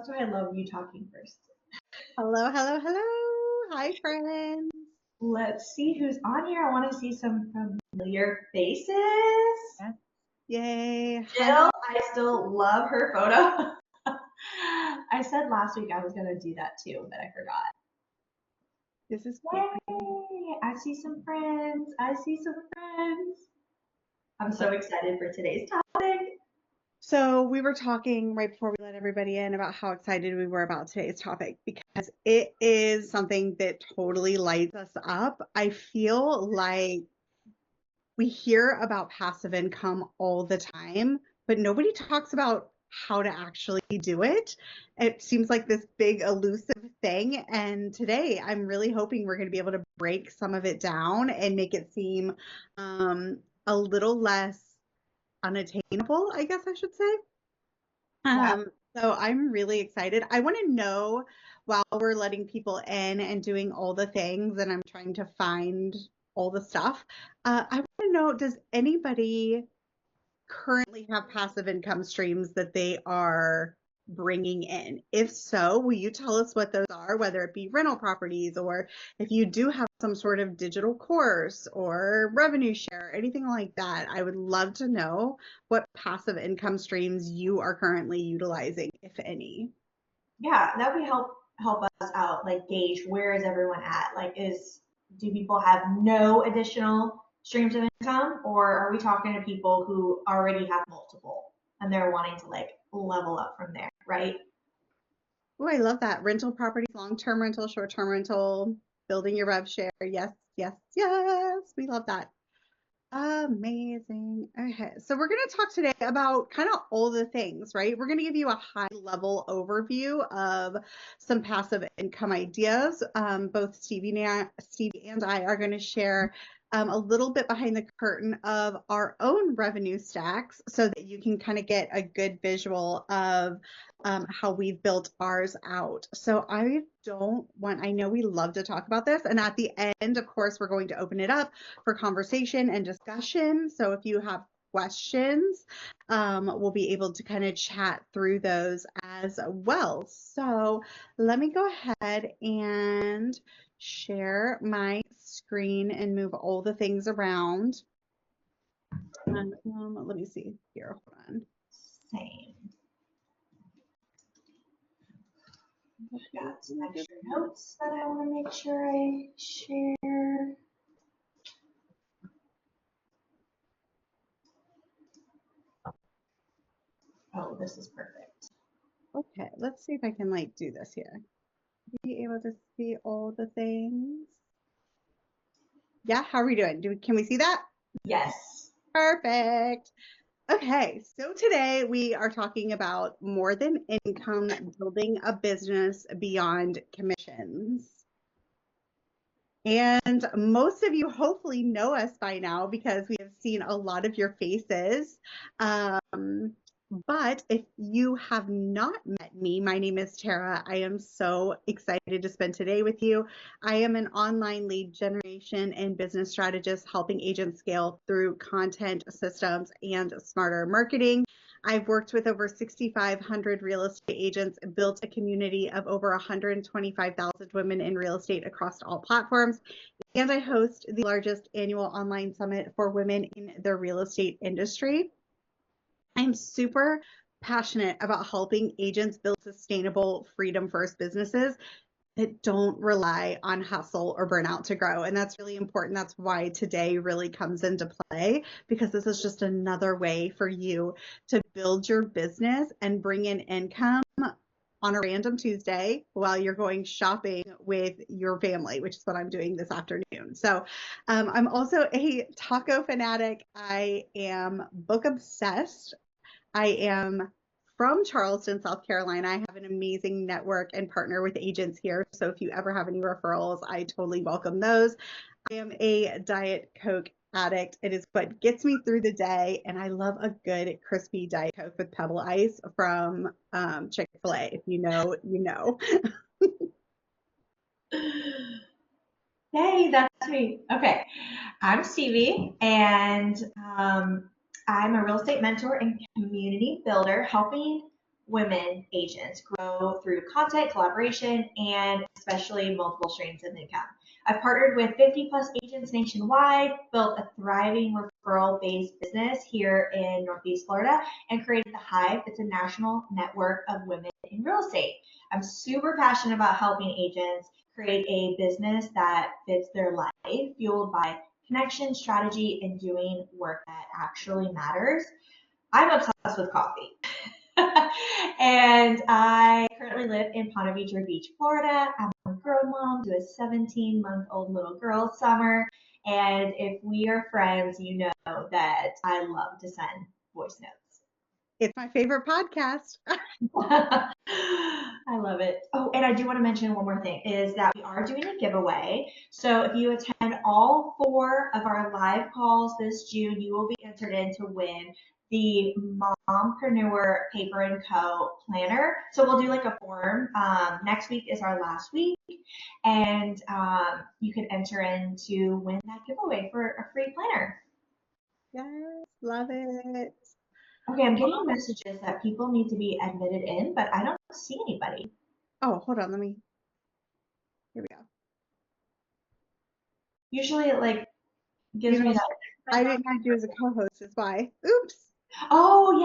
That's why I love you talking first. Hello, hello, hello. Hi, friends. Let's see who's on here. I want to see some familiar faces. Yes. Yay. Hi. Jill, I still love her photo. I said last week I was going to do that too, but I forgot. This is great. Yay! I see some friends. I see some friends. I'm so excited for today's topic. So we were talking right before we let everybody in about how excited we were about today's topic because it is something that totally lights us up. I feel like we hear about passive income all the time, but nobody talks about how to actually do it. It seems like this big elusive thing. And today I'm really hoping we're going to be able to break some of it down and make it seem a little less unattainable, I guess I should say. Yeah. So I'm really excited. I want to know while we're letting people in and doing all the things, and I'm trying to find all the stuff. I want to know, does anybody currently have passive income streams that they are bringing in? If so, will you tell us what those are, whether it be rental properties or if you do have some sort of digital course or revenue share, anything like that? I would love to know what passive income streams you are currently utilizing, if any. Yeah, that would help us out, like gauge where is everyone at? Like do people have no additional streams of income, or are we talking to people who already have multiple and they're wanting to like level up from there, right? Oh, I love that. Rental properties, long-term rental, short-term rental, building your rev share. Yes, yes, yes. We love that. Amazing. Okay, so we're going to talk today about kind of all the things, right? We're going to give you a high level overview of some passive income ideas. Both Stevie and I are going to share a little bit behind the curtain of our own revenue stacks so that you can kind of get a good visual of how we've built ours out. So I know we love to talk about this. And at the end, of course, we're going to open it up for conversation and discussion. So if you have questions, we'll be able to kind of chat through those as well. So let me go ahead and share my screen and move all the things around. Let me see here. Hold on. Same. I've got some extra notes that I want to make sure I share. Oh, this is perfect. Okay, let's see if I can like do this here. Be able to see all the things. Yeah, how are we doing? Can we see that? Yes. Perfect. Okay, so today we are talking about more than income, building a business beyond commissions. And most of you hopefully know us by now because we have seen a lot of your faces. But if you have not met me, my name is Tara. I am so excited to spend today with you. I am an online lead generation and business strategist helping agents scale through content systems and smarter marketing. I've worked with over 6,500 real estate agents, built a community of over 125,000 women in real estate across all platforms, and I host the largest annual online summit for women in the real estate industry. I'm super passionate about helping agents build sustainable freedom first businesses that don't rely on hustle or burnout to grow. And that's really important. That's why today really comes into play, because this is just another way for you to build your business and bring in income on a random Tuesday while you're going shopping with your family, which is what I'm doing this afternoon. So I'm also a taco fanatic. I am book obsessed. I am from Charleston, South Carolina. I have an amazing network and partner with agents here. So if you ever have any referrals, I totally welcome those. I am a Diet Coke addict. It is what gets me through the day. And I love a good crispy Diet Coke with pebble ice from Chick-fil-A. If you know, you know. Hey, that's me. Okay. I'm Stevie, and I'm a real estate mentor and community builder, helping women agents grow through content collaboration and especially multiple streams of income. I've partnered with 50 plus agents nationwide, built a thriving referral based business here in Northeast Florida, and created the Hive. It's a national network of women in real estate. I'm super passionate about helping agents create a business that fits their life, fueled by connection, strategy, and doing work that actually matters. I'm obsessed with coffee. And I currently live in Ponte Vedra Beach, Florida. I'm a girl mom to a 17-month-old little girl, Summer. And if we are friends, you know that I love to send voice notes. It's my favorite podcast. I love it. Oh, and I do want to mention one more thing is that we are doing a giveaway. So if you attend all 4 of our live calls this June, you will be entered in to win the Mompreneur Paper and Co. planner. So we'll do like a form. Next week is our last week, and you can enter in to win that giveaway for a free planner. Yes, love it. Okay, I'm getting messages that people need to be admitted in, but I don't see anybody. Oh, hold on. Here we go. Usually it like gives You me know, that. I didn't have you as a co-host, is why. Oops. Oh, yeah,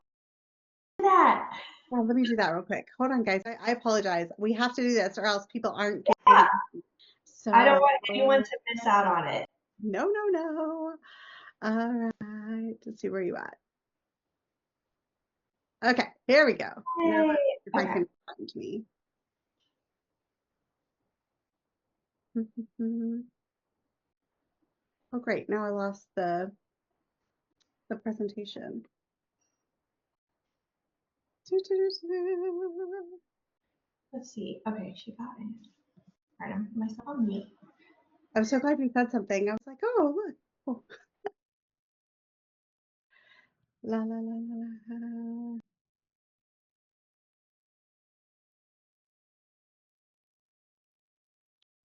that. Well, let me do that real quick. Hold on, guys. I apologize. We have to do this or else people aren't Yeah. getting it. I don't So, want anyone to miss out on it. no, no, no. All right. Let's see where you at. Okay, here we go. Now, Yay. if I Okay. can find me. Oh, great. Now I lost the presentation. Let's see. Okay, she got it. All right, I'm putting myself on mute. I'm so glad you said something. I was like, oh, look. Oh. La, la, la, la, la.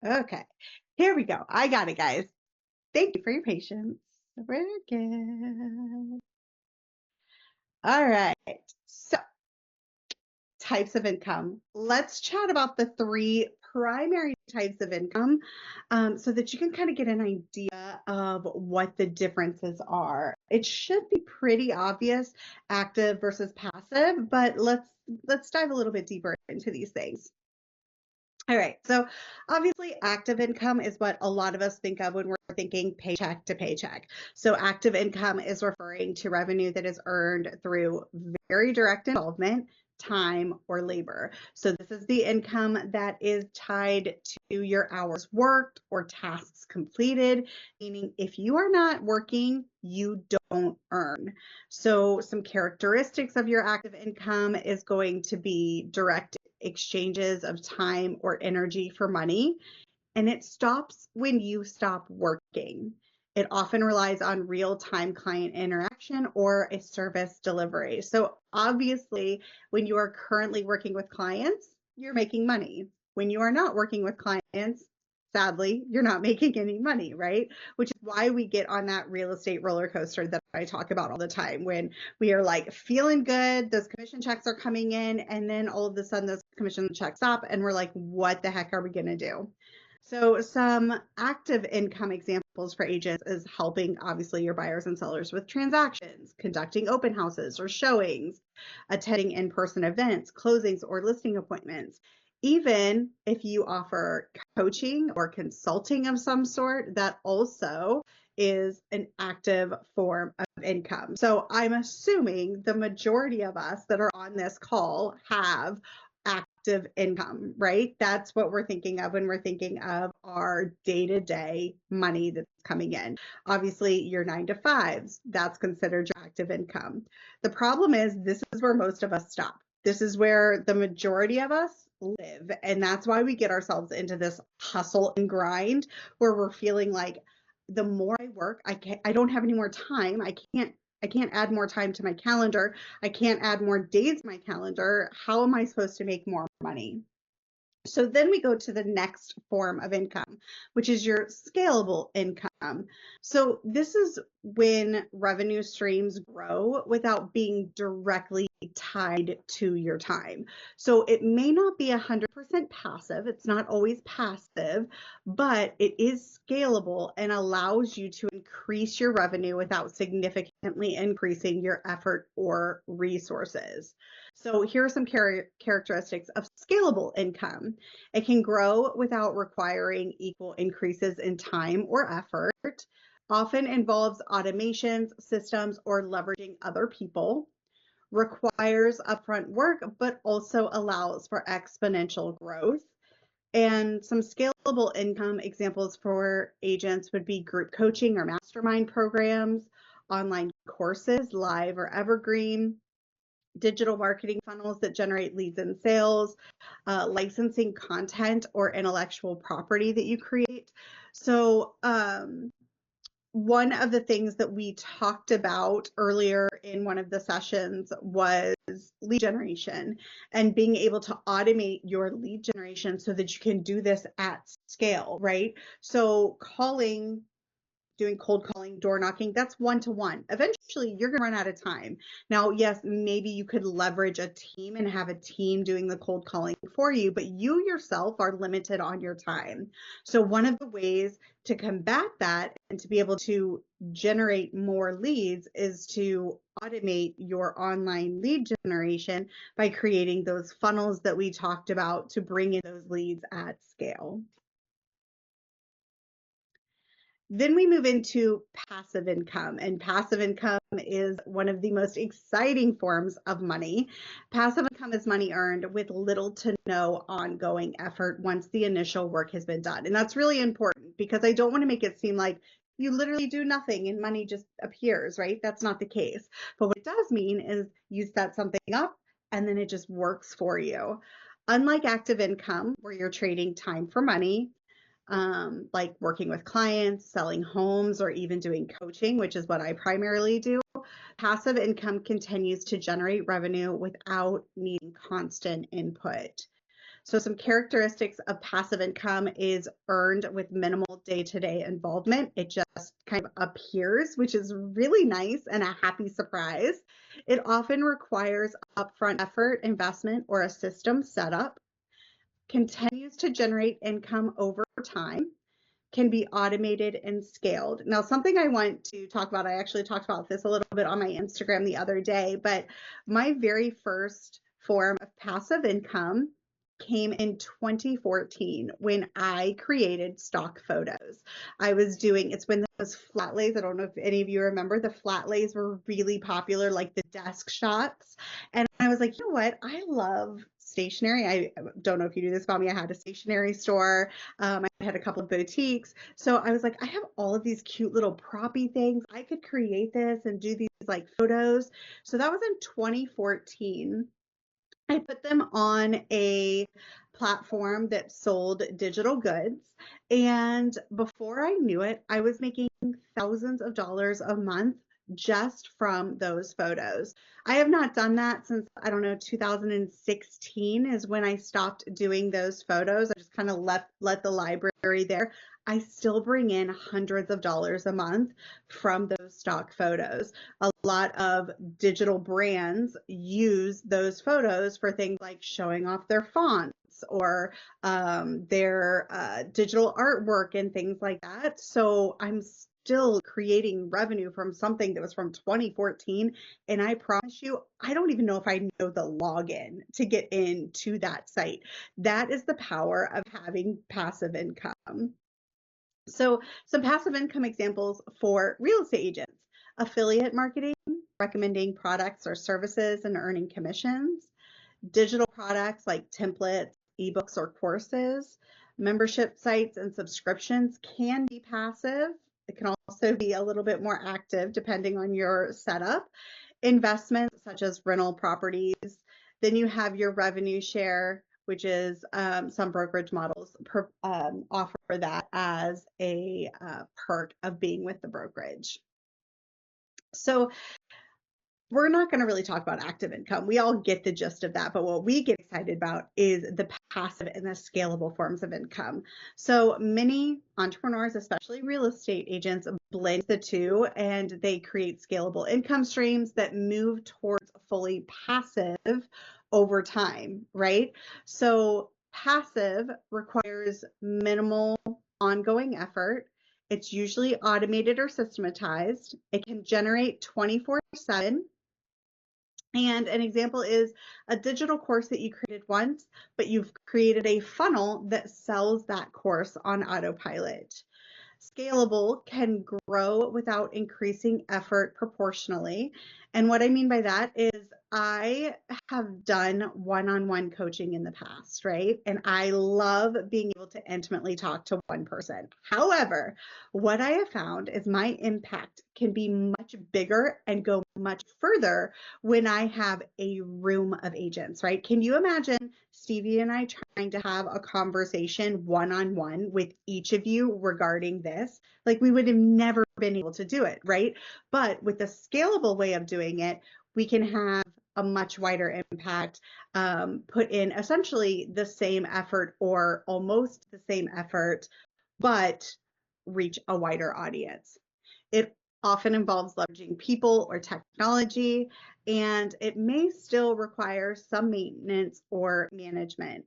Okay, here we go. I got it, guys. Thank you for your patience. We're good. All right. So, types of income. Let's chat about the 3 primary types of income so that you can kind of get an idea of what the differences are. It should be pretty obvious, active versus passive, but let's dive a little bit deeper into these things. All right, so obviously active income is what a lot of us think of when we're thinking paycheck to paycheck. So active income is referring to revenue that is earned through very direct involvement, time, or labor. So this is the income that is tied to your hours worked or tasks completed, meaning if you are not working, you don't earn. So some characteristics of your active income is going to be direct exchanges of time or energy for money, and it stops when you stop working. It often relies on real-time client interaction or a service delivery. So obviously, when you are currently working with clients, you're making money. When you are not working with clients, sadly, you're not making any money, right? Which is why we get on that real estate roller coaster that I talk about all the time, when we are like feeling good, those commission checks are coming in, and then all of a sudden those commission checks stop, and we're like, what the heck are we going to do? So some active income examples for agents is helping obviously your buyers and sellers with transactions, conducting open houses or showings, attending in-person events, closings, or listing appointments. Even if you offer coaching or consulting of some sort, that also is an active form of income. So I'm assuming the majority of us that are on this call have active income, right? That's what we're thinking of when we're thinking of our day-to-day money that's coming in. Obviously, your 9 to 5s, that's considered your active income. The problem is this is where most of us stop. This is where the majority of us live. And that's why we get ourselves into this hustle and grind where we're feeling like the more I work, I don't have any more time. I can't add more time to my calendar. I can't add more days to my calendar. How am I supposed to make more money? So then we go to the next form of income, which is your scalable income. So this is when revenue streams grow without being directly tied to your time. So it may not be 100% passive. It's not always passive, but it is scalable and allows you to increase your revenue without significantly increasing your effort or resources. So here are some characteristics of scalable income. It can grow without requiring equal increases in time or effort, often involves automations, systems, or leveraging other people, requires upfront work, but also allows for exponential growth. And some scalable income examples for agents would be group coaching or mastermind programs, online courses, live or evergreen, digital marketing funnels that generate leads and sales, licensing content or intellectual property that you create. So, one of the things that we talked about earlier in one of the sessions was lead generation and being able to automate your lead generation so that you can do this at scale, right? So, doing cold calling, door knocking, that's one-to-one. Eventually, you're going to run out of time. Now, yes, maybe you could leverage a team and have a team doing the cold calling for you, but you yourself are limited on your time. So one of the ways to combat that and to be able to generate more leads is to automate your online lead generation by creating those funnels that we talked about to bring in those leads at scale. Then we move into passive income, and passive income is one of the most exciting forms of money. Passive income is money earned with little to no ongoing effort once the initial work has been done. And that's really important because I don't want to make it seem like you literally do nothing and money just appears, right? That's not the case. But what it does mean is you set something up and then it just works for you. Unlike active income, where you're trading time for money, like working with clients, selling homes, or even doing coaching, which is what I primarily do, passive income continues to generate revenue without needing constant input. So some characteristics of passive income is earned with minimal day-to-day involvement. It just kind of appears, which is really nice and a happy surprise. It often requires upfront effort, investment, or a system setup. Continues to generate income over time, can be automated and scaled. Now, something I want to talk about, I actually talked about this a little bit on my Instagram the other day, but my very first form of passive income came in 2014 when I created stock photos. I was doing, it's when those flat lays, I don't know if any of you remember, the flat lays were really popular, like the desk shots. And I was like, you know what? I love stationery. I don't know if you do this about me. I had a stationery store. I had a couple of boutiques. So I was like, I have all of these cute little proppy things. I could create this and do these like photos. So that was in 2014. I put them on a platform that sold digital goods. And before I knew it, I was making thousands of dollars a month just from those photos. I have not done that since, I don't know, 2016 is when I stopped doing those photos. I just kind of let the library there. I still bring in hundreds of dollars a month from those stock photos. A lot of digital brands use those photos for things like showing off their fonts or their digital artwork and things like that. So I'm still creating revenue from something that was from 2014. And I promise you, I don't even know if I know the login to get into that site. That is the power of having passive income. So some passive income examples for real estate agents: affiliate marketing, recommending products or services and earning commissions; digital products like templates, ebooks, or courses; membership sites and subscriptions can be passive. It can also be a little bit more active depending on your setup; investments such as rental properties. Then you have your revenue share, which is some brokerage models offer that as a perk of being with the brokerage. So we're not going to really talk about active income. We all get the gist of that. But what we get excited about is the passive and the scalable forms of income. So many entrepreneurs, especially real estate agents, blend the two and they create scalable income streams that move towards fully passive over time, right? So passive requires minimal ongoing effort. It's usually automated or systematized. It can generate 24/7. And an example is a digital course that you created once, but you've created a funnel that sells that course on autopilot. Scalable can grow without increasing effort proportionally. And what I mean by that is I have done one-on-one coaching in the past, right? And I love being able to intimately talk to one person. However, what I have found is my impact can be much bigger and go much further when I have a room of agents, right? Can you imagine Stevie and I trying to have a conversation one-on-one with each of you regarding this? Like we would have never been able to do it, right? But with the scalable way of doing it, we can have a much wider impact, put in essentially the same effort or almost the same effort, but reach a wider audience. It often involves leveraging people or technology, and it may still require some maintenance or management.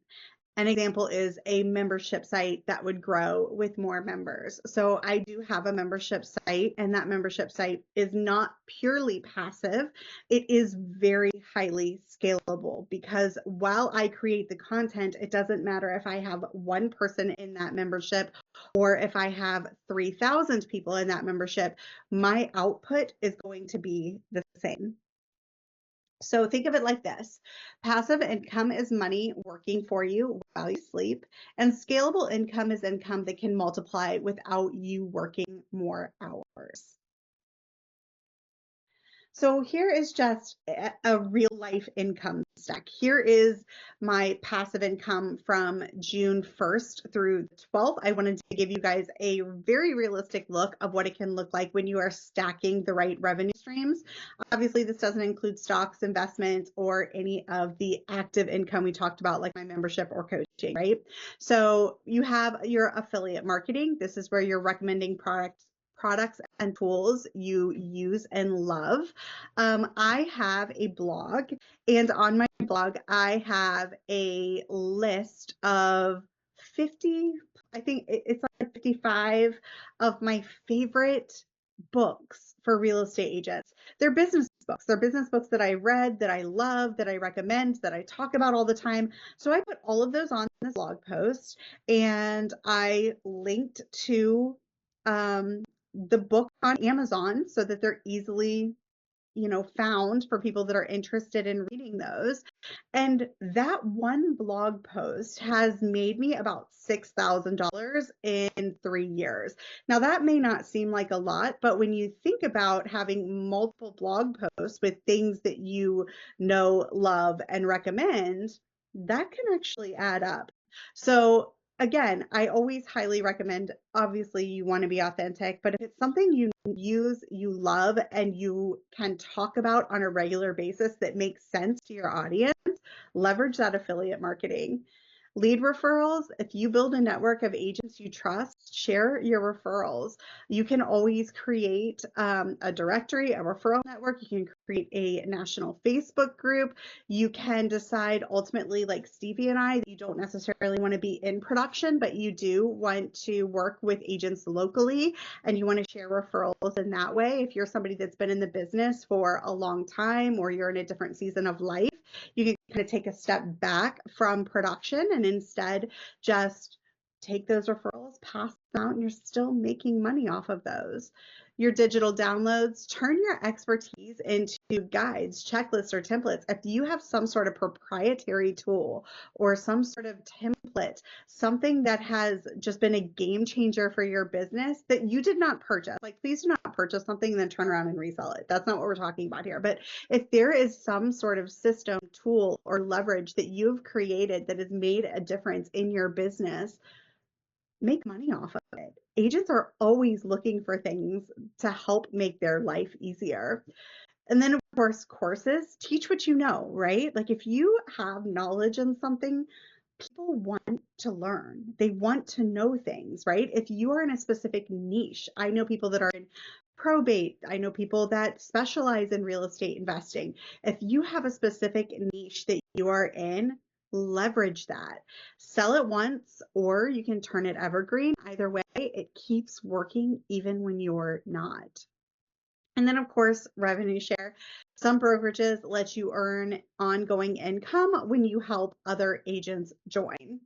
An example is a membership site that would grow with more members. So I do have a membership site, and that membership site is not purely passive. It is very highly scalable because while I create the content, it doesn't matter if I have one person in that membership or if I have 3,000 people in that membership, my output is going to be the same. So think of it like this. Passive income is money working for you while you sleep, and scalable income is income that can multiply without you working more hours. So here is just a real life income stack. Here is my passive income from June 1st through the 12th. I wanted to give you guys a very realistic look of what it can look like when you are stacking the right revenue streams. Obviously, this doesn't include stocks, investments, or any of the active income we talked about, like my membership or coaching, right? So you have your affiliate marketing. This is where you're recommending products and tools you use and love. I have a blog, and on my blog, I have a list of 50, I think it's like 55 of my favorite books for real estate agents. They're business books. They're business books that I read, that I love, that I recommend, that I talk about all the time. So I put all of those on this blog post, and I linked to the book on Amazon so that they're easily found for people that are interested in reading those. And that one blog post has made me about $6,000 in 3 years. Now, that may not seem like a lot, but when you think about having multiple blog posts with things that you know, love, and recommend, that can actually add up. So, again, I always highly recommend, obviously, you want to be authentic, but if it's something you use, you love, and you can talk about on a regular basis that makes sense to your audience, leverage that affiliate marketing. Lead referrals. If you build a network of agents you trust, share your referrals. You can always create a directory, a referral network. You can create a national Facebook group. You can decide ultimately, like Stevie and I, that you don't necessarily want to be in production, but you do want to work with agents locally and you want to share referrals in that way. If you're somebody that's been in the business for a long time or you're in a different season of life, you can kind of take a step back from production and instead just take those referrals, pass them out, and you're still making money off of those. Your digital downloads, turn your expertise into guides, checklists, or templates. If you have some sort of proprietary tool or some sort of template, something that has just been a game changer for your business that you did not purchase, like please do not purchase something and then turn around and resell it. That's not what we're talking about here. But if there is some sort of system, tool, or leverage that you've created that has made a difference in your business, make money off of it. Agents are always looking for things to help make their life easier. And then, of course, courses teach what you know, right? Like if you have knowledge in something, people want to learn. They want to know things, right? If you are in a specific niche, I know people that are in probate, I know people that specialize in real estate investing. If you have a specific niche that you are in, leverage that. Sell it once, or you can turn it evergreen. Either way, it keeps working even when you're not. And then, of course, revenue share. Some brokerages let you earn ongoing income when you help other agents join.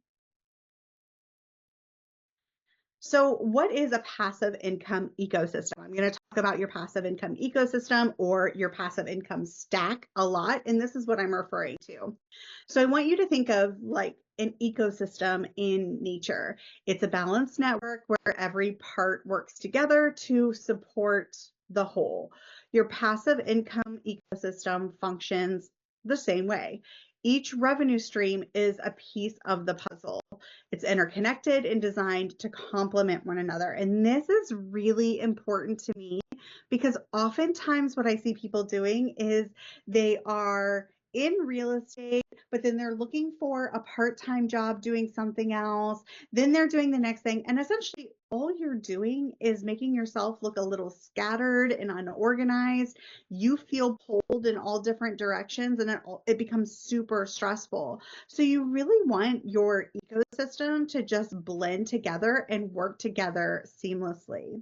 So, what is a passive income ecosystem? I'm going to talk about your passive income ecosystem or your passive income stack a lot, and this is what I'm referring to. So, I want you to think of like an ecosystem in nature. It's a balanced network where every part works together to support the whole. Your passive income ecosystem functions the same way. Each revenue stream is a piece of the puzzle. It's interconnected and designed to complement one another. And this is really important to me because oftentimes what I see people doing is they are in real estate, but then they're looking for a part-time job doing something else. Then they're doing the next thing. And essentially, all you're doing is making yourself look a little scattered and unorganized. You feel pulled in all different directions, and it becomes super stressful. So you really want your ecosystem to just blend together and work together seamlessly.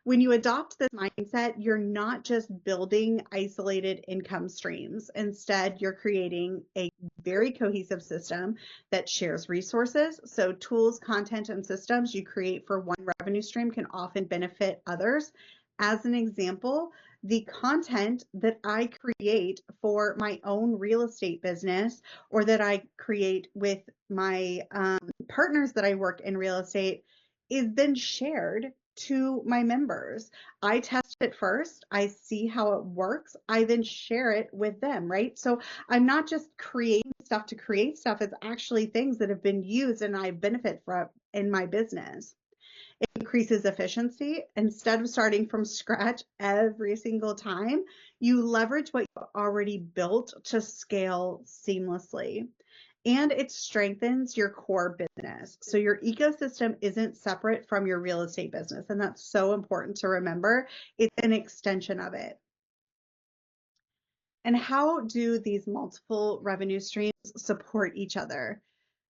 When you adopt this mindset, you're not just building isolated income streams. Instead, you're creating a very cohesive system that shares resources. So, tools, content, and systems you create for one revenue stream can often benefit others. As an example, the content that I create for my own real estate business or that I create with my partners that I work in real estate is then shared to my members. I test it first, I see how it works, I then share it with them, right? So I'm not just creating stuff to create stuff, it's actually things that have been used and I benefit from in my business. It increases efficiency. Instead of starting from scratch every single time, you leverage what you've already built to scale seamlessly. And it strengthens your core business. So your ecosystem isn't separate from your real estate business. And that's so important to remember. It's an extension of it. And how do these multiple revenue streams support each other?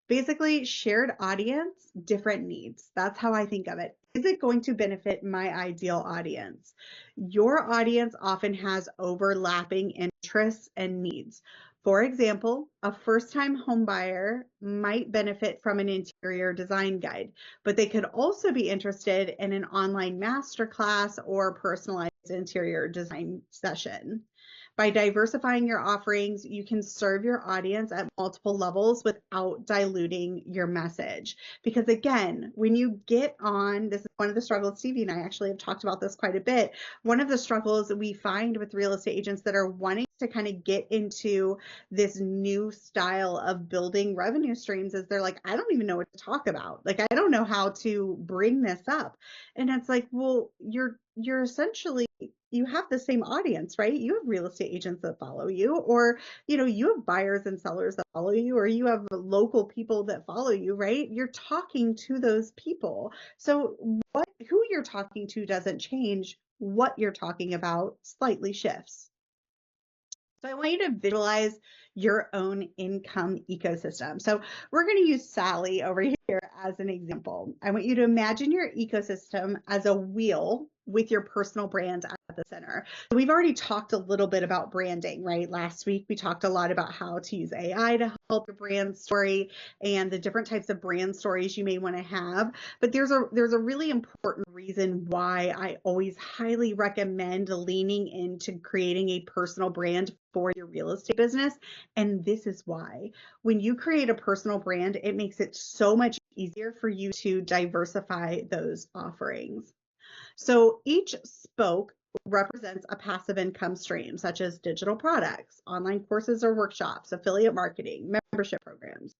Basically, shared audience, different needs. That's how I think of it. Is it going to benefit my ideal audience? Your audience often has overlapping interests and needs. For example, a first-time home buyer might benefit from an interior design guide, but they could also be interested in an online masterclass or personalized interior design session. By diversifying your offerings, you can serve your audience at multiple levels without diluting your message. Because again, when you get on, this is one of the struggles, Stevie and I actually have talked about this quite a bit. One of the struggles that we find with real estate agents that are wanting to kind of get into this new style of building revenue streams is they're like, I don't even know what to talk about. Like, I don't know how to bring this up. And it's like, well, you're essentially, you have the same audience, right? You have real estate agents that follow you, or you have buyers and sellers that follow you, or you have local people that follow you, right? You're talking to those people. So who you're talking to doesn't change. What you're talking about slightly shifts. So I want you to visualize your own income ecosystem. So we're going to use Sally over here as an example. I want you to imagine your ecosystem as a wheel with your personal brand at the center. So we've already talked a little bit about branding, right? Last week, we talked a lot about how to use AI to help your brand story and the different types of brand stories you may want to have. But there's a really important reason why I always highly recommend leaning into creating a personal brand for your real estate business. And this is why. When you create a personal brand, it makes it so much easier for you to diversify those offerings. So each spoke represents a passive income stream, such as digital products, online courses or workshops, affiliate marketing, membership programs.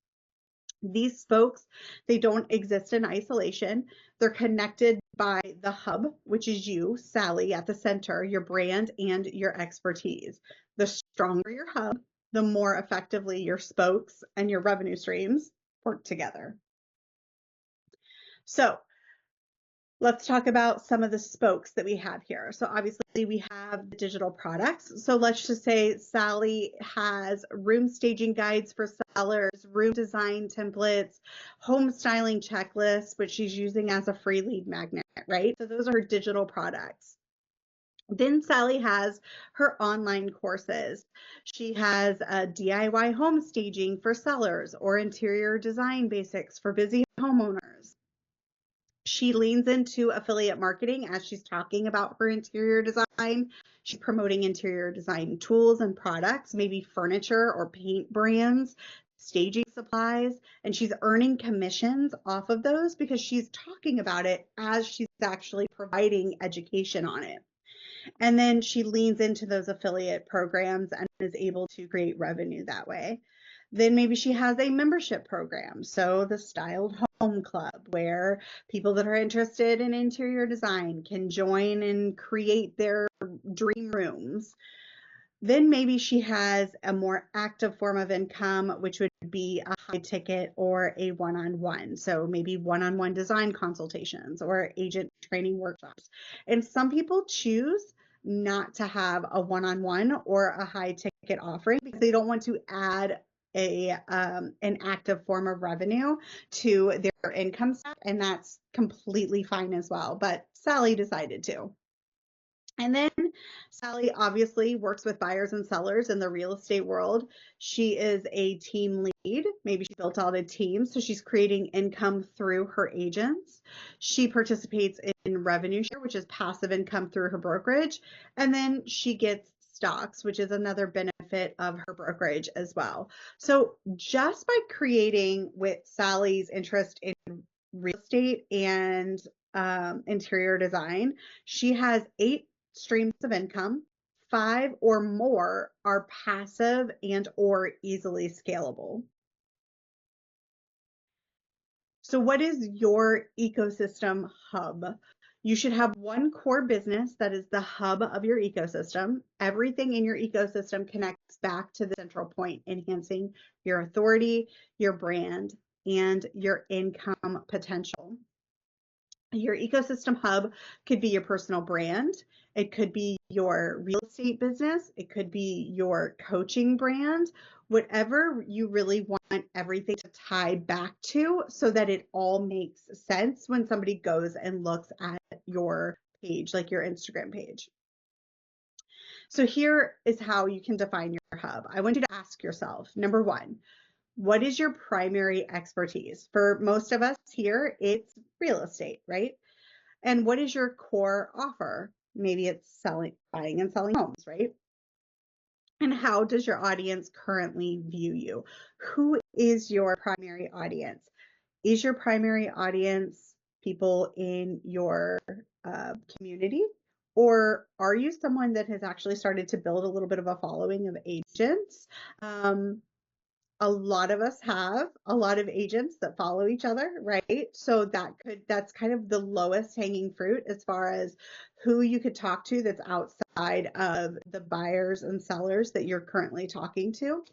These spokes, they don't exist in isolation. They're connected by the hub, which is you, Sally, at the center, your brand and your expertise. The stronger your hub, the more effectively your spokes and your revenue streams work together. So let's talk about some of the spokes that we have here. So obviously we have the digital products. So let's just say Sally has room staging guides for sellers, room design templates, home styling checklists, which she's using as a free lead magnet, right? So those are her digital products. Then Sally has her online courses. She has a DIY home staging for sellers or interior design basics for busy homeowners. She leans into affiliate marketing as she's talking about her interior design. She's promoting interior design tools and products, maybe furniture or paint brands, staging supplies, and she's earning commissions off of those because she's talking about it as she's actually providing education on it. And then she leans into those affiliate programs and is able to create revenue that way. Then maybe she has a membership program. So the Styled Home Club, where people that are interested in interior design can join and create their dream rooms. Then maybe she has a more active form of income, which would be a high ticket or a one-on-one. So maybe one-on-one design consultations or agent training workshops. And some people choose not to have a one-on-one or a high ticket offering because they don't want to add an active form of revenue to their income stack, and that's completely fine as well. But Sally decided to. And then Sally obviously works with buyers and sellers in the real estate world. She is a team lead. Maybe she built out a team, so she's creating income through her agents. She participates in revenue share, which is passive income through her brokerage. And then she gets stocks, which is another benefit of her brokerage as well. So just by creating with Sally's interest in real estate and interior design, she has 8 streams of income. 5 or more are passive and or easily scalable. So what is your ecosystem hub? You should have one core business that is the hub of your ecosystem. Everything in your ecosystem connects back to the central point, enhancing your authority, your brand, and your income potential. Your ecosystem hub could be your personal brand. It could be your real estate business. It could be your coaching brand, whatever you really want everything to tie back to so that it all makes sense when somebody goes and looks at your page, like your Instagram page. So here is how you can define your hub. I want you to ask yourself, number one, what is your primary expertise? For most of us here, it's real estate, right? And what is your core offer? Maybe it's buying and selling homes, right? And how does your audience currently view you? Who is your primary audience? Is your primary audience people in your community? Or are you someone that has actually started to build a little bit of a following of agents? A lot of us have a lot of agents that follow each other, right? So that's kind of the lowest hanging fruit as far as who you could talk to that's outside of the buyers and sellers that you're currently talking to.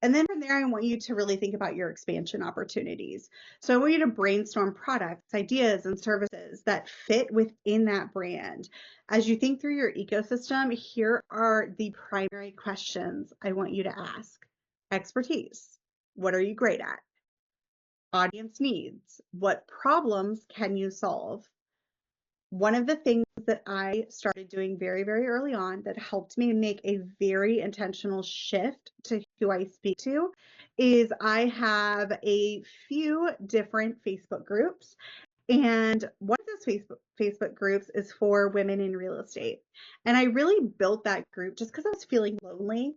And then from there, I want you to really think about your expansion opportunities. So I want you to brainstorm products, ideas, and services that fit within that brand. As you think through your ecosystem, here are the primary questions I want you to ask. Expertise. What are you great at? Audience needs. What problems can you solve? One of the things that I started doing very, very early on that helped me make a very intentional shift to who I speak to is I have a few different Facebook groups. And one of those Facebook groups is for women in real estate. And I really built that group just because I was feeling lonely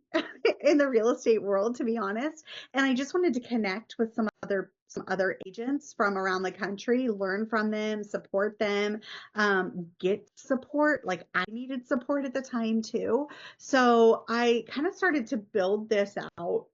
in the real estate world, to be honest. And I just wanted to connect with some other agents from around the country, learn from them, support them, get support. Like I needed support at the time too. So I kind of started to build this out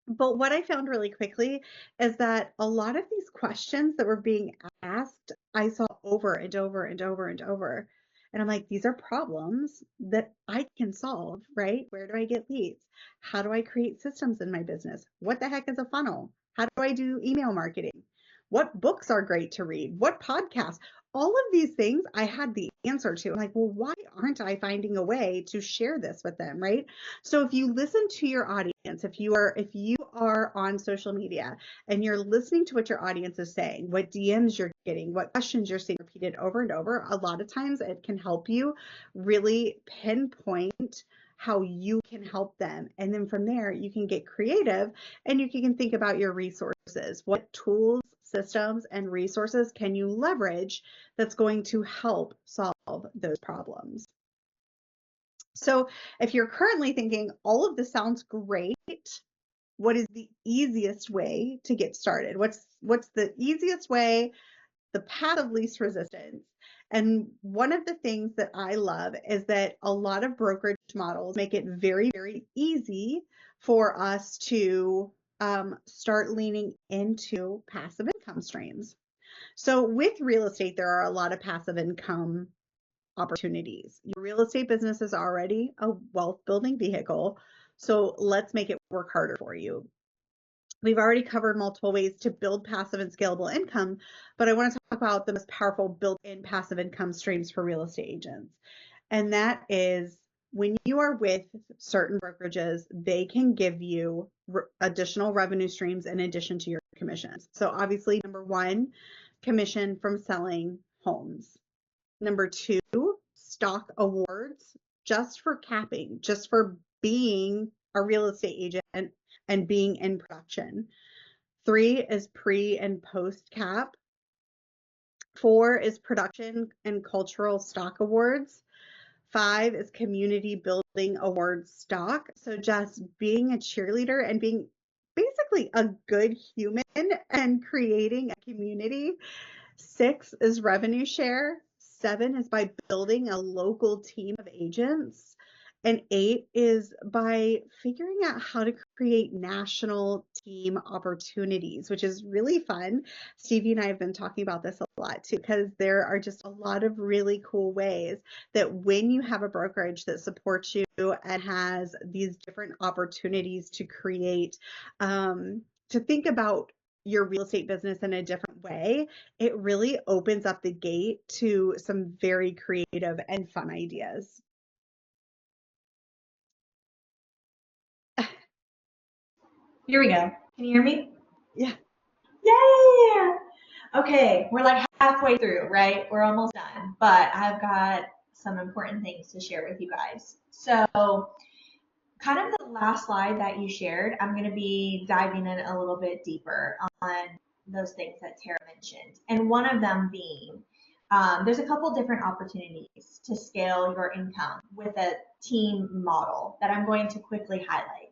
But what I found really quickly is that a lot of these questions that were being asked, I saw over and over and over and over. And I'm like, these are problems that I can solve, right? Where do I get leads? How do I create systems in my business? What the heck is a funnel? How do I do email marketing? What books are great to read? What podcasts? All of these things I had the answer to. I'm like, well, why aren't I finding a way to share this with them, right? So if you listen to your audience, if you are on social media and you're listening to what your audience is saying, what DMs you're getting, what questions you're seeing repeated over and over, a lot of times it can help you really pinpoint how you can help them. And then from there, you can get creative and you can think about your resources. What tools, systems, and resources can you leverage that's going to help solve those problems? So if you're currently thinking all of this sounds great, what is the easiest way to get started? What's the easiest way, the path of least resistance? And one of the things that I love is that a lot of brokerage models make it very, very easy for us to start leaning into passive income streams. So with real estate, there are a lot of passive income opportunities. Your real estate business is already a wealth building vehicle. So let's make it work harder for you. We've already covered multiple ways to build passive and scalable income, but I want to talk about the most powerful built-in passive income streams for real estate agents. And that is when you are with certain brokerages, they can give you additional revenue streams in addition to your commissions. So obviously, number one, commission from selling homes. Number two, stock awards just for capping, just for being a real estate agent and being in production. Three is pre and post cap. Four is production and cultural stock awards. Five is community building award stock. So just being a cheerleader and being basically a good human and creating a community. Six is revenue share. Seven is by building a local team of agents. And eight is by figuring out how to create national team opportunities, which is really fun. Stevie and I have been talking about this a lot too, because there are just a lot of really cool ways that when you have a brokerage that supports you and has these different opportunities to create, to think about your real estate business in a different way, it really opens up the gate to some very creative and fun ideas. Here we go. Can you hear me? Yeah. Yay! Okay, we're like halfway through, right? We're almost done, but I've got some important things to share with you guys. So, kind of the last slide that you shared, I'm going to be diving in a little bit deeper on those things that Tara mentioned. And one of them being there's a couple different opportunities to scale your income with a team model that I'm going to quickly highlight.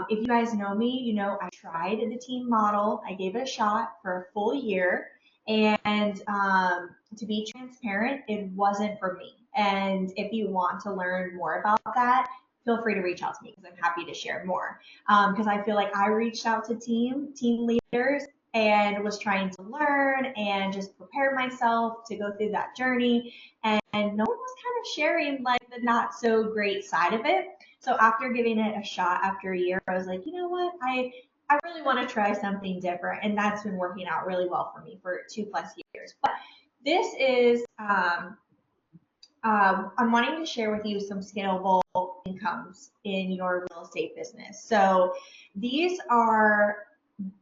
If you guys know me, you know I tried the team model. I gave it a shot for a full year. And to be transparent, it wasn't for me. And if you want to learn more about that, feel free to reach out to me because I'm happy to share more. Because I feel like I reached out to team leaders and was trying to learn and just prepare myself to go through that journey. And no one was kind of sharing like the not so great side of it. So after giving it a shot after a year, I was like, you know what? I really want to try something different. And that's been working out really well for me for 2+ years. But this is I'm wanting to share with you some scalable incomes in your real estate business. So these are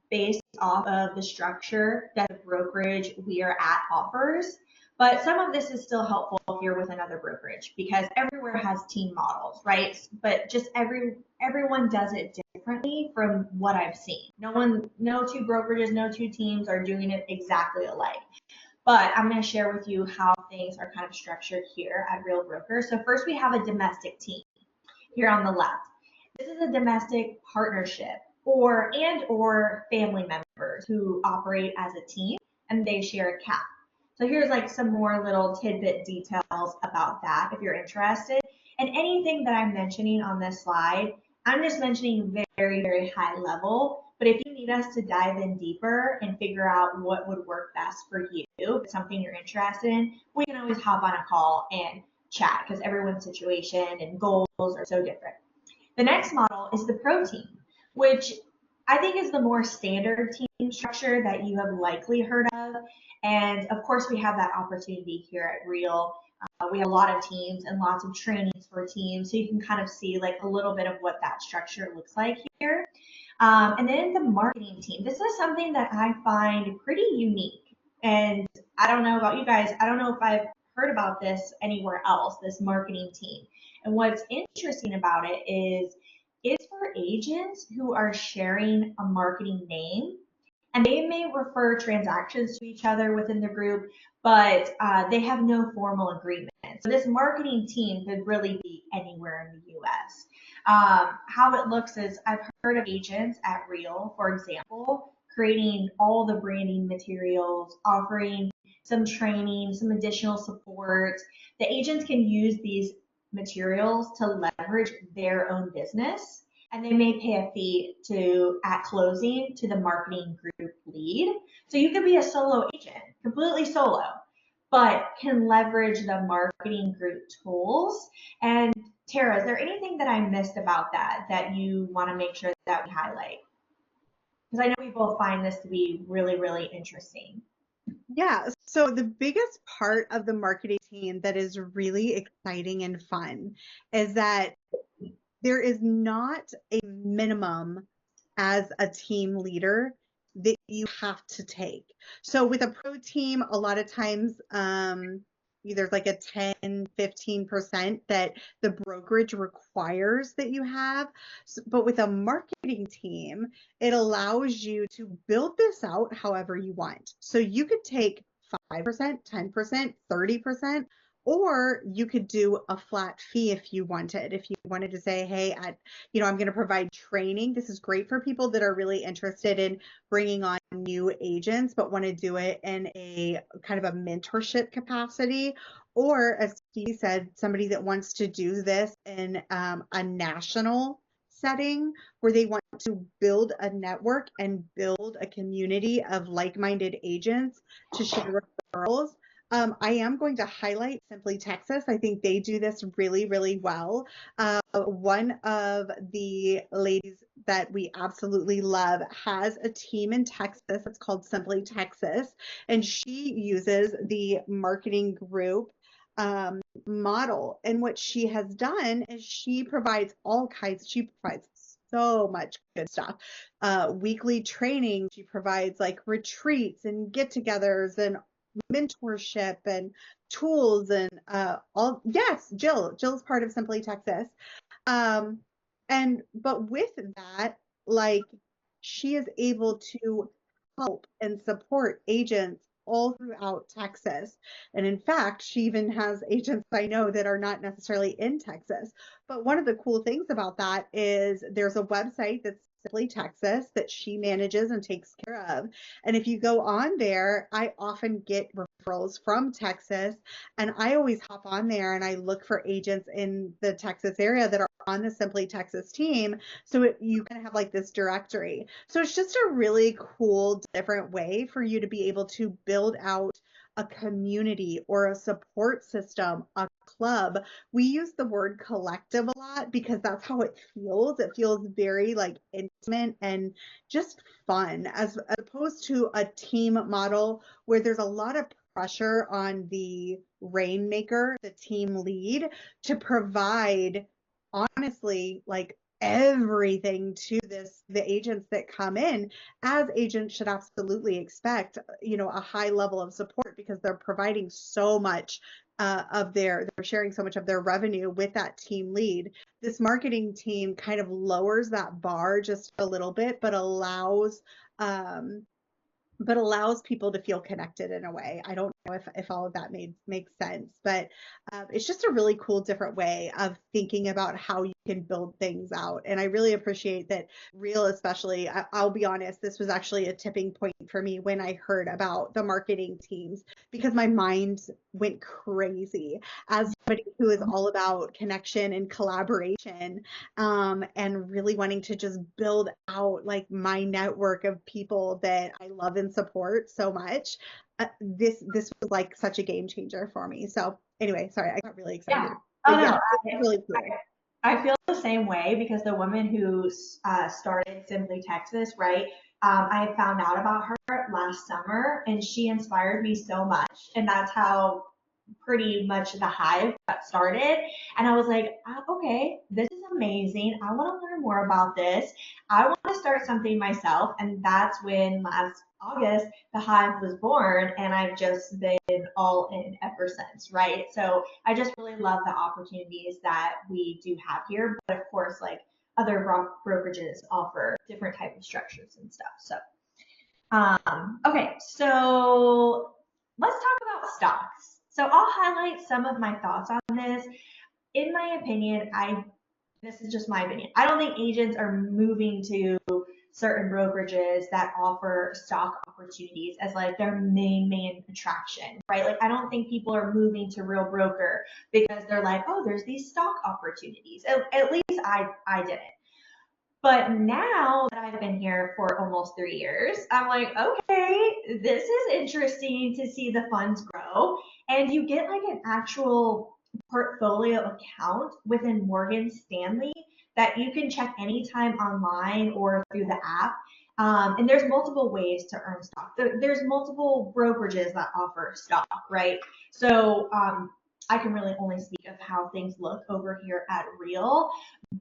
based off of the structure that the brokerage we are at offers. But some of this is still helpful if you're with another brokerage because everywhere has team models, right? But just everyone does it differently from what I've seen. No two brokerages, no two teams are doing it exactly alike. But I'm going to share with you how things are kind of structured here at Real Broker. So first we have a domestic team here on the left. This is a domestic partnership or family members who operate as a team and they share a cap. So here's like some more little tidbit details about that if you're interested. And anything that I'm mentioning on this slide I'm just mentioning very, very high level. But if you need us to dive in deeper and figure out what would work best for you, if it's something you're interested in, we can always hop on a call and chat because everyone's situation and goals are so different. The next model is the pro team, which I think is the more standard team structure that you have likely heard of. And of course, we have that opportunity here at Real. We have a lot of teams and lots of trainings for teams, so you can kind of see like a little bit of what that structure looks like here. And then the marketing team. This is something that I find pretty unique. And I don't know about you guys. I don't know if I've heard about this anywhere else, this marketing team. And what's interesting about it is it's for agents who are sharing a marketing name, and they may refer transactions to each other within the group, but they have no formal agreement. So this marketing team could really be anywhere in the US. How it looks is I've heard of agents at Real, for example, creating all the branding materials, offering some training, some additional support. The agents can use these materials to leverage their own business, and they may pay a fee to at closing to the marketing group lead. So you could be a solo agent, completely solo, but can leverage the marketing group tools. And Tara, is there anything that I missed about that that you want to make sure that we highlight? Because I know we both find this to be really, really interesting. Yeah, so the biggest part of the marketing team that is really exciting and fun is that there is not a minimum as a team leader that you have to take. So with a pro team, a lot of times there's like a 10, 15% that the brokerage requires that you have. But with a marketing team, it allows you to build this out however you want. So you could take 5%, 10%, 30%, or you could do a flat fee if you wanted. If you wanted to say, hey, I'm going to provide training. This is great for people that are really interested in bringing on new agents, but want to do it in a kind of a mentorship capacity. Or as Steve said, somebody that wants to do this in a national setting where they want to build a network and build a community of like-minded agents to share referrals. I am going to highlight Simply Texas. I think they do this really, really well. One of the ladies that we absolutely love has a team in Texas. It's called Simply Texas, and she uses the marketing group model. And what she has done is she provides she provides so much good stuff. Weekly training, she provides like retreats and get togethers and mentorship and tools and all. Yes, Jill's part of Simply Texas. um but with that, like, she is able to help and support agents all throughout Texas. And in fact, she even has agents I know that are not necessarily in Texas. But one of the cool things about that is there's a website that's Simply Texas that she manages and takes care of. And if you go on there, I often get referrals from Texas, and I always hop on there and I look for agents in the Texas area that are on the Simply Texas team. So you kind of have like this directory. So it's just a really cool, different way for you to be able to build out a community or a support system, a club. We use the word collective a lot because that's how it feels. It feels very like intimate and just fun, as opposed to a team model where there's a lot of pressure on the rainmaker, the team lead, to provide honestly like everything to the agents that come in, as agents should absolutely expect, a high level of support because they're providing so much they're sharing so much of their revenue with that team lead. This marketing team kind of lowers that bar just a little bit, um, but allows people to feel connected in a way. I don't know if all of that makes sense. But it's just a really cool, different way of thinking about how you can build things out. And I really appreciate that Real, especially, I'll be honest, this was actually a tipping point for me when I heard about the marketing teams because my mind went crazy as somebody who is all about connection and collaboration, and really wanting to just build out like my network of people that I love and support so much. This was like such a game changer for me. So anyway, sorry, I got really Yeah. excited. Oh But no, yeah, it's really cool. I feel the same way because the woman who started Simply Texas, right? I had found out about her last summer and she inspired me so much. And that's how pretty much the hive got started. And I was like, okay, this is amazing. I want to learn more about this. I want to start something myself. And that's when last August, the hive was born. And I've just been all in ever since, right? So I just really love the opportunities that we do have here. But of course, like other brokerages offer different type of structures and stuff. So, okay, so let's talk about stocks. So I'll highlight some of my thoughts on this. In my opinion, this is just my opinion. I don't think agents are moving to certain brokerages that offer stock opportunities as like their main attraction, right? Like I don't think people are moving to Real Broker because they're like, oh, there's these stock opportunities. At least I didn't. But now that I've been here for almost 3 years, I'm like, okay, this is interesting to see the funds grow. And you get like an actual portfolio account within Morgan Stanley that you can check anytime online or through the app. And there's multiple ways to earn stock. There's multiple brokerages that offer stock, right? So I can really only speak of how things look over here at Real,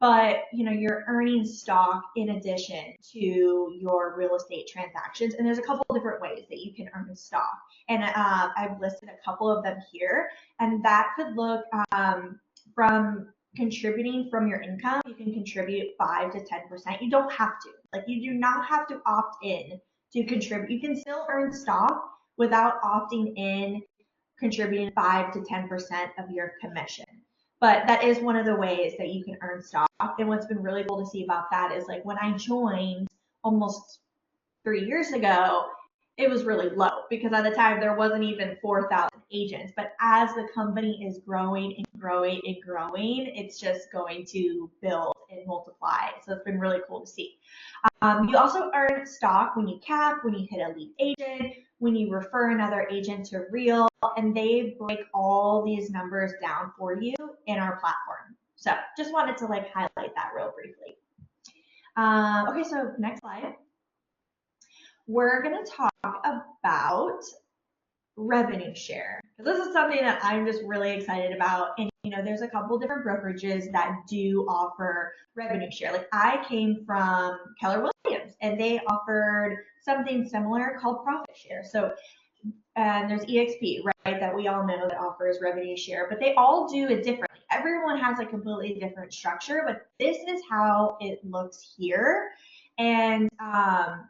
but you're earning stock in addition to your real estate transactions, and there's a couple of different ways that you can earn stock, and I've listed a couple of them here, and that could look from contributing from your income. You can contribute 5 to 10%. You don't have to, like, you do not have to opt in to contribute. You can still earn stock without opting in, contributing 5 to 10% of your commission. But that is one of the ways that you can earn stock. And what's been really cool to see about that is like when I joined almost 3 years ago, it was really low because at the time there wasn't even 4,000 agents. But as the company is growing and growing and growing, it's just going to build and multiply. So it's been really cool to see. You also earn stock when you cap, when you hit a lead agent, when you refer another agent to Real, and they break all these numbers down for you in our platform. So just wanted to like highlight that real briefly. Okay, so next slide. We're gonna talk about revenue share. This is something that I'm just really excited about. And there's a couple different brokerages that do offer revenue share. Like I came from Keller Williams and they offered something similar called profit share. So and there's EXP, right, that we all know that offers revenue share, but they all do it differently. Everyone has a completely different structure, but this is how it looks here. And I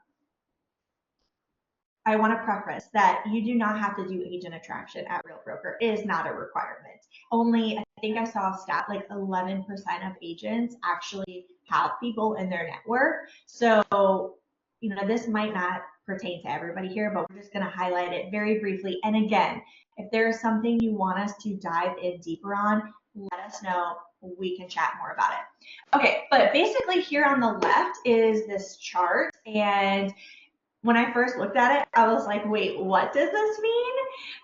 want to preface that you do not have to do agent attraction at Real Broker. It is not a requirement. Only, I think I saw a stat, like 11% of agents actually have people in their network. So, this might not pertain to everybody here, but we're just going to highlight it very briefly. And again, if there is something you want us to dive in deeper on, let us know. We can chat more about it. Okay, but basically here on the left is this chart, and when I first looked at it, I was like, wait, what does this mean?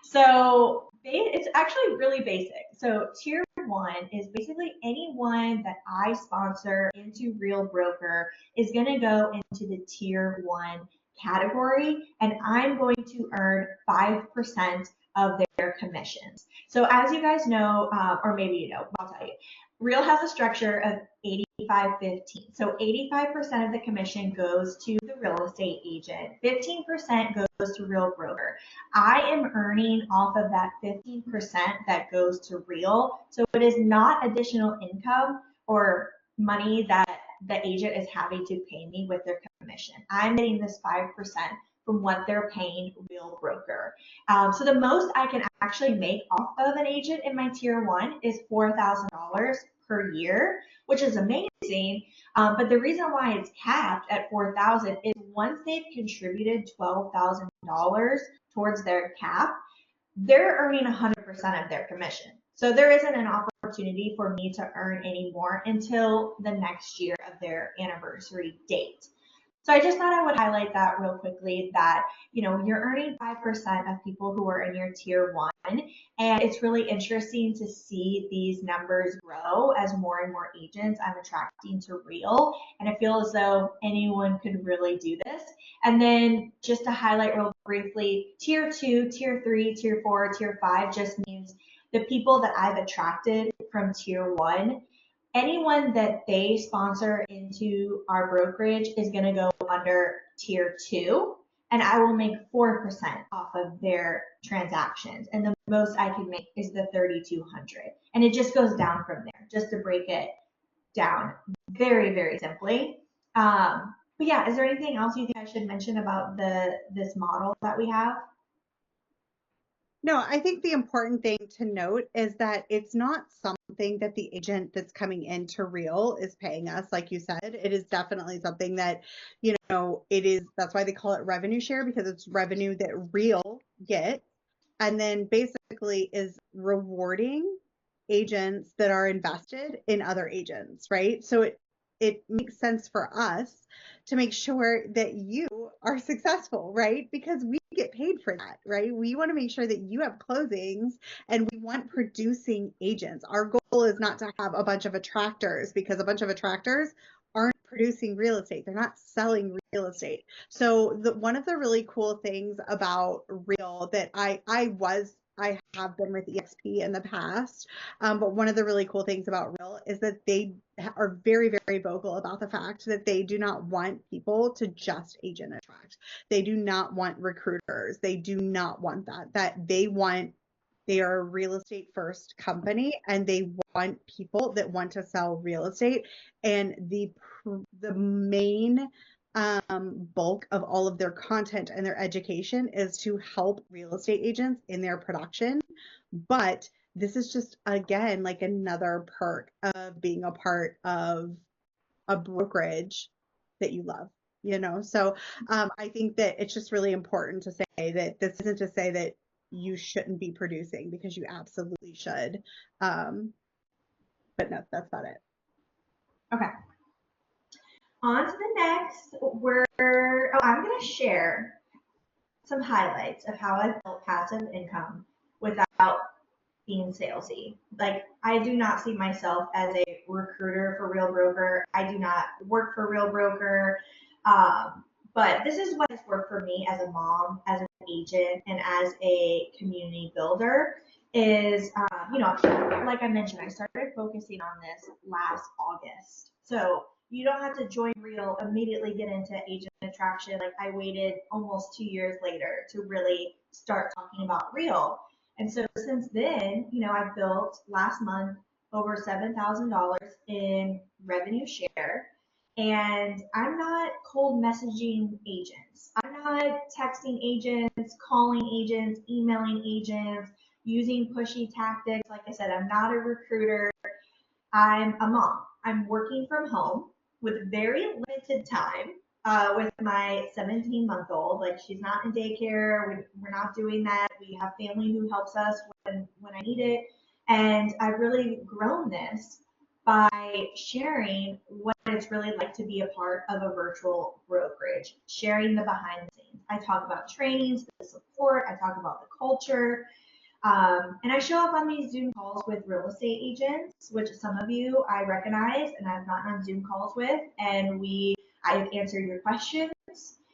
So it's actually really basic. So tier one is basically anyone that I sponsor into Real Broker is going to go into the tier one category, and I'm going to earn 5% of their commissions. So as you guys know, or maybe you know, I'll tell you, Real has a structure of 85-15. So 85% of the commission goes to the real estate agent, 15% goes to Real Broker. I am earning off of that 15% that goes to Real. So it is not additional income or money that the agent is having to pay me with their commission. I'm getting this 5% from what they're paying Real Broker. So the most I can actually make off of an agent in my tier one is $4,000 per year, which is amazing. But the reason why it's capped at 4,000 is once they've contributed $12,000 towards their cap, they're earning 100% of their commission. So there isn't an opportunity for me to earn any more until the next year of their anniversary date. So I just thought I would highlight that real quickly that, you're earning 5% of people who are in your tier one. And it's really interesting to see these numbers grow as more and more agents I'm attracting to Real. And I feel as though anyone could really do this. And then just to highlight real briefly, tier two, tier three, tier four, tier five just means the people that I've attracted from tier one. Anyone that they sponsor into our brokerage is going to go under tier two, and I will make 4% off of their transactions. And the most I can make is the 3,200. And it just goes down from there, just to break it down very, very simply. But yeah, is there anything else you think I should mention about this model that we have? No, I think the important thing to note is that it's not something that the agent that's coming into Real is paying us, like you said. It is definitely something that, it is, that's why they call it revenue share, because it's revenue that Real gets and then basically is rewarding agents that are invested in other agents, right? So it makes sense for us to make sure that you are successful, right? Because we get paid for that, right? We want to make sure that you have closings and we want producing agents. Our goal is not to have a bunch of attractors, because a bunch of attractors aren't producing real estate. They're not selling real estate. So one of the really cool things about Real that I have been with EXP in the past, but one of the really cool things about Real is that they are very, very vocal about the fact that they do not want people to just agent attract. They do not want recruiters. They do not want that they are a real estate first company, and they want people that want to sell real estate. And the main bulk of all of their content and their education is to help real estate agents in their production. But this is just, again, like another perk of being a part of a brokerage that you love, So I think that it's just really important to say that this isn't to say that you shouldn't be producing, because you absolutely should. But no, that's about it. Okay. On to the next, I'm going to share some highlights of how I've built passive income without being salesy. Like, I do not see myself as a recruiter for Real Broker. I do not work for Real Broker. But this is what has worked for me as a mom, as an agent, and as a community builder is, like I mentioned, I started focusing on this last August. So you don't have to join Real, immediately get into agent attraction. Like, I waited almost 2 years later to really start talking about Real. And so since then, I've built last month over $7,000 in revenue share. And I'm not cold messaging agents. I'm not texting agents, calling agents, emailing agents, using pushy tactics. Like I said, I'm not a recruiter. I'm a mom. I'm working from home with very limited time with my 17-month-old. Like, she's not in daycare. We're not doing that. We have family who helps us when I need it. And I've really grown this by sharing what it's really like to be a part of a virtual brokerage, sharing the behind the scenes. I talk about trainings, the support. I talk about the culture. And I show up on these Zoom calls with real estate agents, which some of you I recognize and I've gotten on Zoom calls with, and I've answered your questions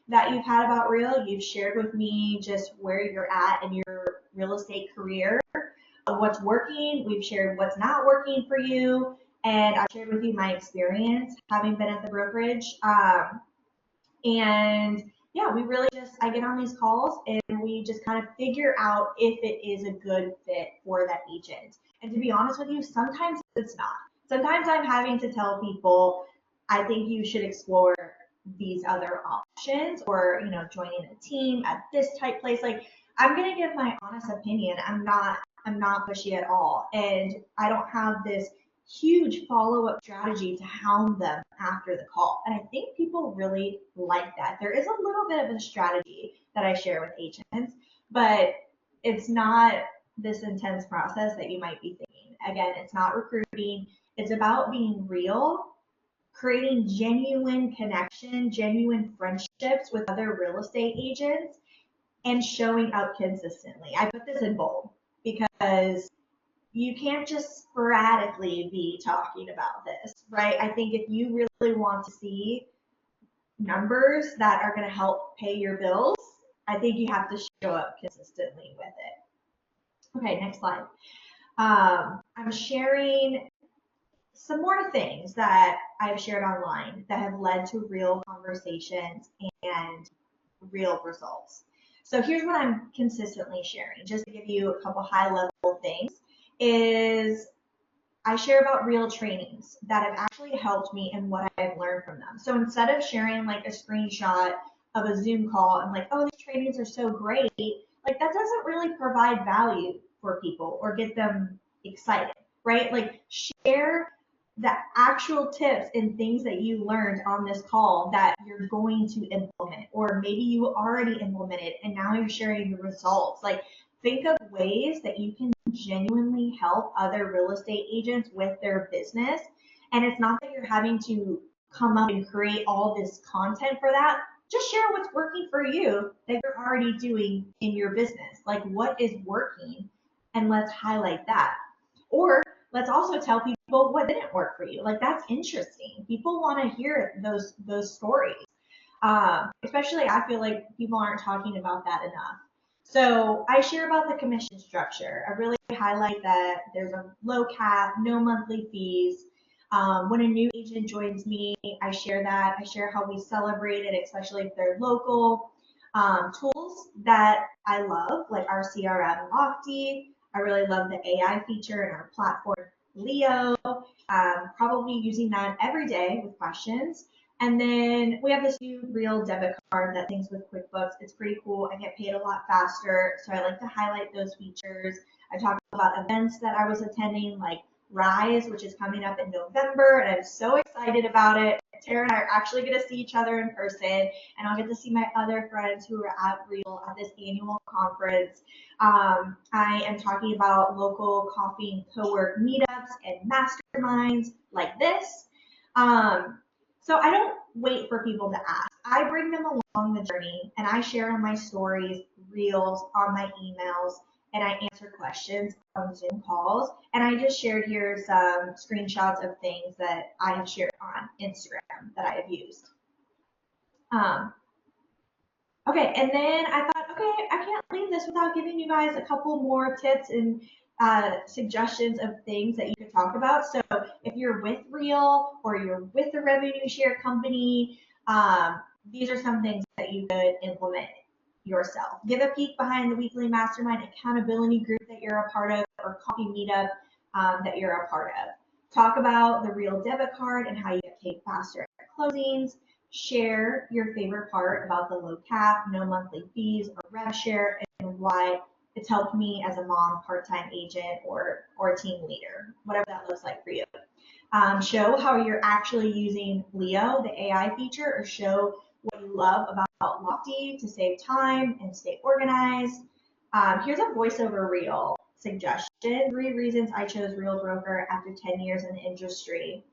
that you've had about Real. You've shared with me just where you're at in your real estate career, what's working. We've shared what's not working for you, and I've shared with you my experience having been at the brokerage. And yeah, we really I get on these calls and we just kind of figure out if it is a good fit for that agent. And to be honest with you, sometimes it's not. Sometimes I'm having to tell people, I think you should explore these other options, or joining a team at this type place. Like, I'm gonna give my honest opinion. I'm not pushy at all, and I don't have this huge follow-up strategy to hound them after the call. And I think people really like that. There is a little bit of a strategy that I share with agents, but it's not this intense process that you might be thinking. Again, it's not recruiting. It's about being real, creating genuine connection, genuine friendships with other real estate agents, and showing up consistently. I put this in bold because you can't just sporadically be talking about this, right? I think if you really want to see numbers that are going to help pay your bills, I think you have to show up consistently with it. Okay, next slide. I'm sharing some more things that I've shared online that have led to real conversations and real results. So here's what I'm consistently sharing, just to give you a couple high level things, is I share about real trainings that have actually helped me and what I've learned from them. So instead of sharing like a screenshot of a Zoom call and like, oh, these trainings are so great, like that doesn't really provide value for people or get them excited, right? Like, share the actual tips and things that you learned on this call that you're going to implement, or maybe you already implemented and now you're sharing the results. Like, think of ways that you can genuinely help other real estate agents with their business. And it's not that you're having to come up and create all this content for that. Just share what's working for you that you're already doing in your business. Like, what is working, and let's highlight that. Or let's also tell people what didn't work for you. Like, that's interesting. People want to hear those stories. Especially, I feel like people aren't talking about that enough. So I share about the commission structure. I really highlight that there's a low cap, no monthly fees. When a new agent joins me, I share that. I share how we celebrate it, especially if they're local. Tools that I love, like our CRM Lofty. I really love the AI feature in our platform, Leo. Probably using that every day with questions. And then we have this new Real debit card that syncs with QuickBooks. It's pretty cool. I get paid a lot faster, so I like to highlight those features. I talk about events that I was attending, like Rise, which is coming up in November, and I'm so excited about it. Tara and I are actually going to see each other in person, and I'll get to see my other friends who are at Real at this annual conference. I am talking about local coffee and co-work meetups and masterminds like this. So I don't wait for people to ask. I bring them along the journey, and I share on my stories, reels, on my emails, and I answer questions on Zoom calls. And I just shared here some screenshots of things that I have shared on Instagram that I have used. Okay, and then I thought, okay, I can't leave this without giving you guys a couple more tips and suggestions of things that you could talk about. So if you're with Real or you're with a revenue share company, these are some things that you could implement yourself. Give a peek behind the weekly mastermind accountability group that you're a part of, or coffee meetup that you're a part of. Talk about the Real debit card and how you get paid faster at closings. Share your favorite part about the low cap, no monthly fees, or rev share, and why it's helped me as a mom, part-time agent, or team leader, whatever that looks like for you. Show how you're actually using Leo, the AI feature, or show what you love about Lofty to save time and stay organized. Here's a voiceover reel suggestion: 3 reasons I chose Real Broker after 10 years in the industry.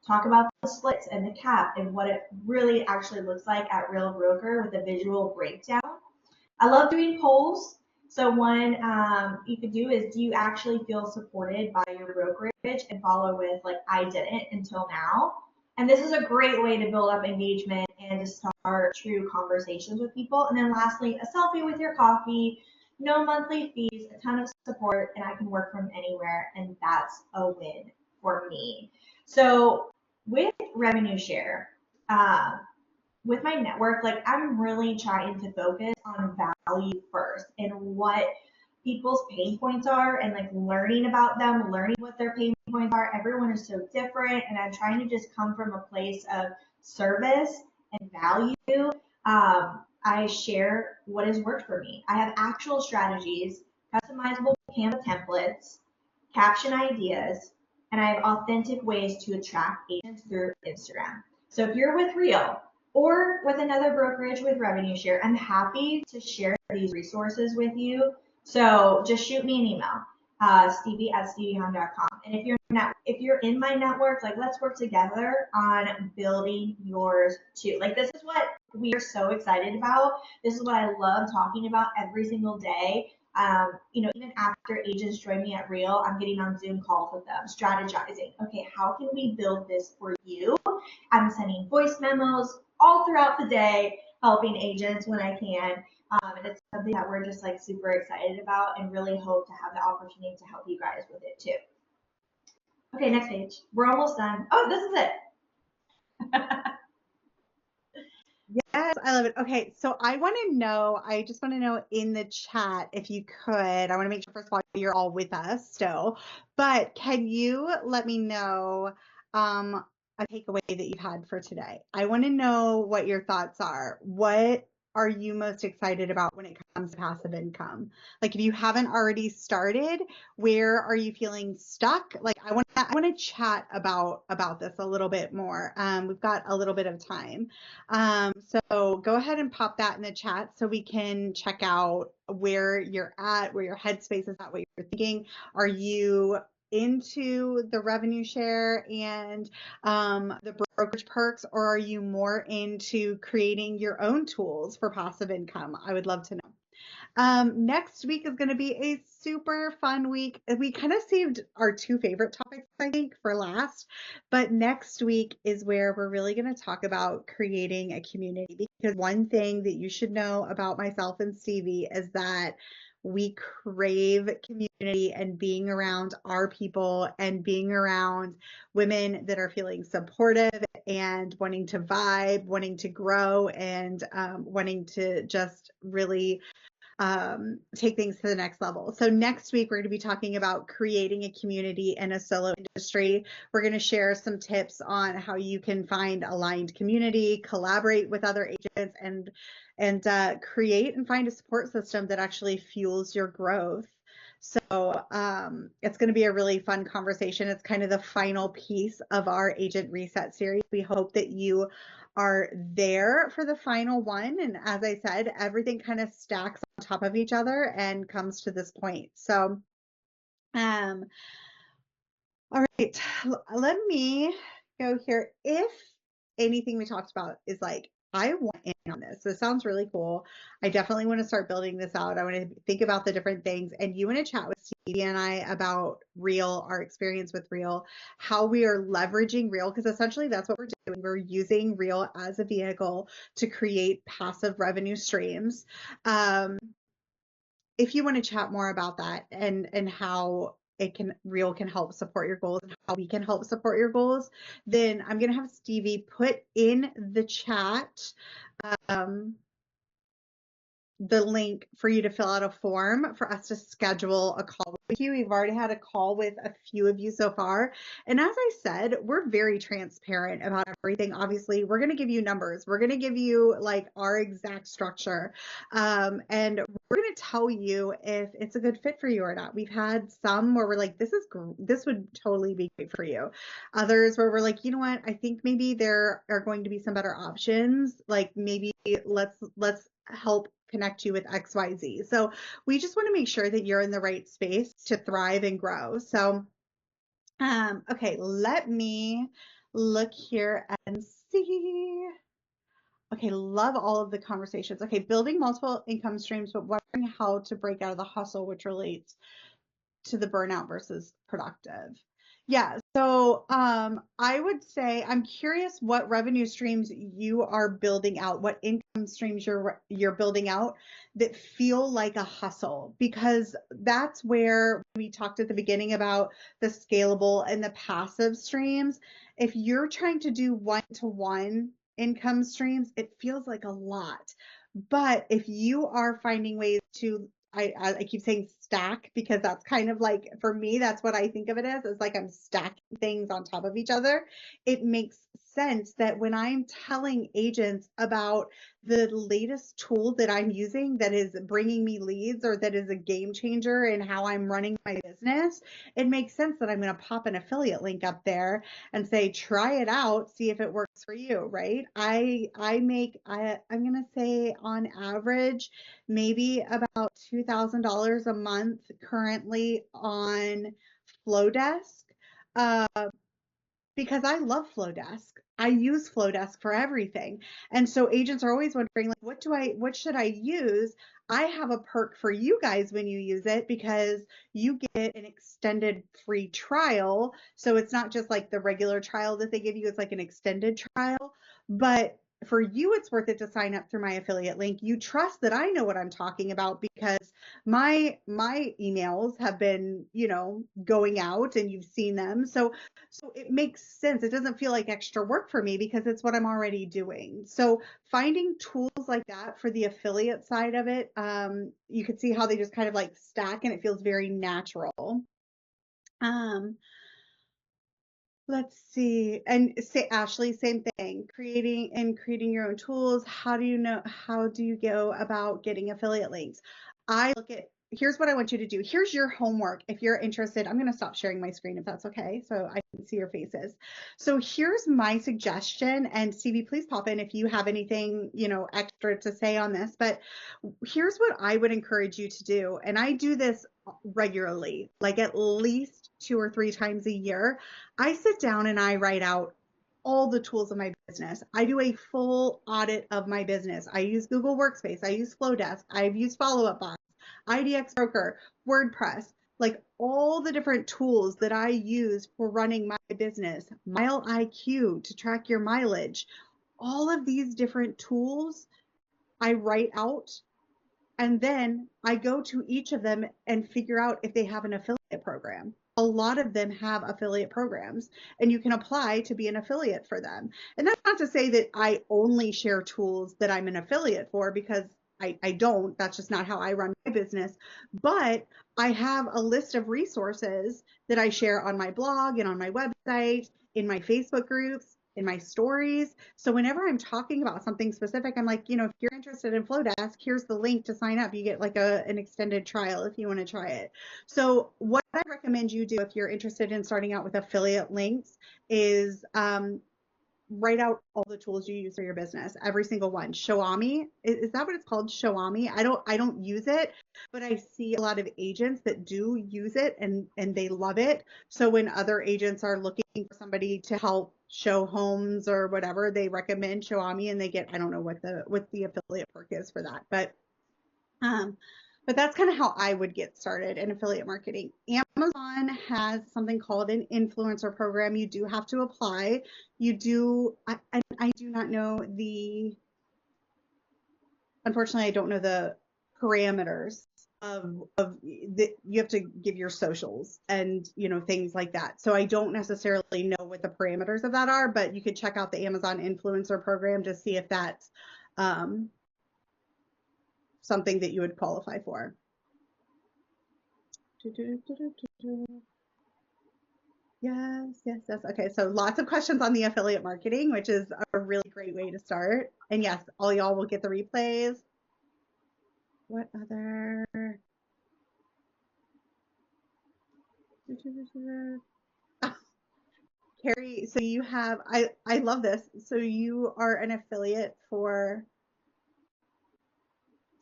Talk about the splits and the cap and what it really actually looks like at Real Broker with a visual breakdown. I love doing polls. So one you could do is, do you actually feel supported by your brokerage? And follow with, like, I didn't until now. And this is a great way to build up engagement and to start true conversations with people. And then lastly, a selfie with your coffee, no monthly fees, a ton of support, and I can work from anywhere. And that's a win for me. So with revenue share, with my network, like, I'm really trying to focus on value first and what people's pain points are, and like learning about them, learning what their pain points are. Everyone is so different, and I'm trying to just come from a place of service and value. I share what has worked for me. I have actual strategies, customizable Canva templates, caption ideas, and I have authentic ways to attract agents through Instagram. So if you're with Real or with another brokerage with revenue share, I'm happy to share these resources with you. So just shoot me an email, stevie@steviehound.com. And if you're in my network, like let's work together on building yours too. Like this is what we are so excited about. This is what I love talking about every single day. Even after agents join me at Real, I'm getting on Zoom calls with them, strategizing. Okay, how can we build this for you? I'm sending voice memos all throughout the day, helping agents when I can. And it's something that we're just like super excited about and really hope to have the opportunity to help you guys with it too. Okay, next page. We're almost done. Oh, this is it. Yes, I love it. Okay, so I just want to know in the chat if you could, I want to make sure, first of all, you're all with us still, but can you let me know a takeaway that you've had for today? I want to know what your thoughts are. What are you most excited about when it comes to passive income? Like if you haven't already started, where are you feeling stuck? Like I want to chat about this a little bit more. We've got a little bit of time. So go ahead and pop that in the chat so we can check out where you're at, where your headspace is at, what you're thinking. Are you into the revenue share and the brokerage perks, or are you more into creating your own tools for passive income? I would love to know. Next week is going to be a super fun week. We kind of saved our two favorite topics, I think, for last. But next week is where we're really going to talk about creating a community. Because one thing that you should know about myself and Stevie is that we crave community and being around our people and being around women that are feeling supportive and wanting to vibe, wanting to grow, and wanting to just really take things to the next level. So next week, we're going to be talking about creating a community in a solo industry. We're going to share some tips on how you can find aligned community, collaborate with other agents, and create and find a support system that actually fuels your growth. So it's going to be a really fun conversation. It's kind of the final piece of our Agent Reset series. We hope that you are there for the final one. And as I said, everything kind of stacks on top of each other and comes to this point. So, all right, let me go here. If anything we talked about is like, I want in on this. This sounds really cool. I definitely want to start building this out. I want to think about the different things. And you want to chat with Stevie and I about Real, our experience with Real, how we are leveraging Real, because essentially that's what we're doing. We're using Real as a vehicle to create passive revenue streams. If you want to chat more about that and how Real can help support your goals and how we can help support your goals, then I'm going to have Stevie put in the chat um, the link for you to fill out a form for us to schedule a call with you. We've already had a call with a few of you so far. And as I said, we're very transparent about everything. Obviously, we're going to give you numbers. We're going to give you like our exact structure. And we're going to tell you if it's a good fit for you or not. We've had some where we're like, this would totally be great for you. Others where we're like, you know what, I think maybe there are going to be some better options. Like maybe let's help connect you with XYZ. So we just want to make sure that you're in the right space to thrive and grow. So, okay, let me look here and see. Okay, love all of the conversations. Okay, building multiple income streams, but wondering how to break out of the hustle, which relates to the burnout versus productive. Yeah, so I would say I'm curious what revenue streams you are building out, what income streams you're building out that feel like a hustle, because that's where we talked at the beginning about the scalable and the passive streams. If you're trying to do one-to-one income streams, it feels like a lot. But if you are finding ways to I keep saying stack because that's kind of like, for me, that's what I think of it as, is like I'm stacking things on top of each other. It makes sense that when I'm telling agents about the latest tool that I'm using that is bringing me leads or that is a game changer in how I'm running my business, it makes sense that I'm going to pop an affiliate link up there and say, try it out, see if it works for you, right? I'm going to say on average, maybe about $2,000 a month currently on Flowdesk. Uh, because I love Flowdesk. I use Flowdesk for everything. And so agents are always wondering, like, what should I use? I have a perk for you guys when you use it because you get an extended free trial. So it's not just like the regular trial that they give you, it's like an extended trial. But for you, it's worth it to sign up through my affiliate link. You trust that I know what I'm talking about because my emails have been, going out and you've seen them. So it makes sense. It doesn't feel like extra work for me because it's what I'm already doing. So finding tools like that for the affiliate side of it, you can see how they just kind of like stack and it feels very natural. Um, Let's see. And say Ashley, same thing. Creating your own tools. How do you go about getting affiliate links? Here's what I want you to do. Here's your homework. If you're interested, I'm going to stop sharing my screen if that's okay, so I can see your faces. So here's my suggestion, and Stevie, please pop in if you have anything, extra to say on this, but here's what I would encourage you to do. And I do this regularly, like at least 2 or 3 times a year. I sit down and I write out all the tools of my business. I do a full audit of my business. I use Google Workspace. I use Flowdesk. I've used Follow Up Box, IDX Broker, WordPress, like all the different tools that I use for running my business, Mile IQ to track your mileage, all of these different tools I write out, and then I go to each of them and figure out if they have an affiliate program. A lot of them have affiliate programs, and you can apply to be an affiliate for them. And that's not to say that I only share tools that I'm an affiliate for, because I don't. That's just not how I run my business. But I have a list of resources that I share on my blog and on my website, in my Facebook groups, in my stories. So whenever I'm talking about something specific, I'm like, if you're interested in Flowdesk, here's the link to sign up. You get like an extended trial if you want to try it. So what I recommend you do if you're interested in starting out with affiliate links is write out all the tools you use for your business, every single one. Showami, is that what it's called? Showami? I don't use it, but I see a lot of agents that do use it and they love it. So when other agents are looking for somebody to help show homes or whatever, they recommend Showami and they get, I don't know what the affiliate perk is for that, um, but that's kind of how I would get started in affiliate marketing. Amazon has something called an influencer program. You do have to apply. I do not know unfortunately, I don't know the parameters you have to give your socials and, things like that. So I don't necessarily know what the parameters of that are, but you could check out the Amazon influencer program to see if that's, something that you would qualify for. Yes. Okay, so lots of questions on the affiliate marketing, which is a really great way to start. And yes, all y'all will get the replays. What other? Carrie, so you have, I love this. So you are an affiliate for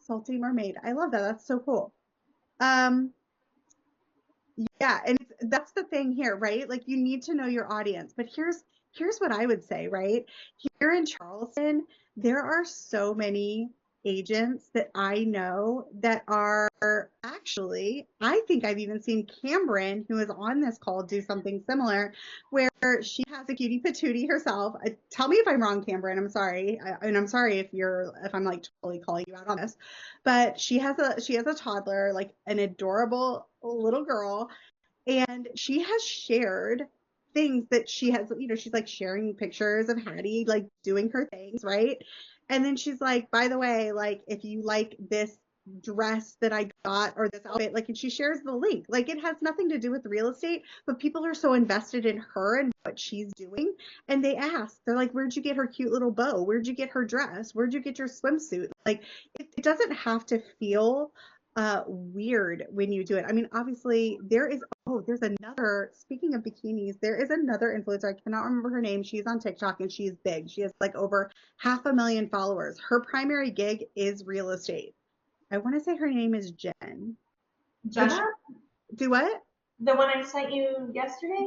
Salty Mermaid. I love that. That's so cool. Yeah, and that's the thing here, right? Like you need to know your audience. But here's what I would say, right? Here in Charleston, there are so many agents that I know that are actually, I think I've even seen Cameron, who is on this call, do something similar, where she has a cutie patootie herself. Tell me if I'm wrong, Cameron. I'm sorry, and I'm sorry if I'm like totally calling you out on this, but she has a toddler, like an adorable little girl, and she has shared things that she has, she's like sharing pictures of Hattie like doing her things, right? And then she's like, by the way, like if you like this dress that I got or this outfit, like, and she shares the link. Like, it has nothing to do with real estate, but people are so invested in her and what she's doing. And they ask, they're like, where'd you get her cute little bow? Where'd you get her dress? Where'd you get your swimsuit? Like, it doesn't have to feel weird when you do it. I mean, obviously, there's another, speaking of bikinis, there is another influencer. I cannot remember her name. She's on TikTok and she's big. She has like over 500,000 followers. Her primary gig is real estate. I want to say her name is Jen. Jenna? Do what? The one I sent you yesterday?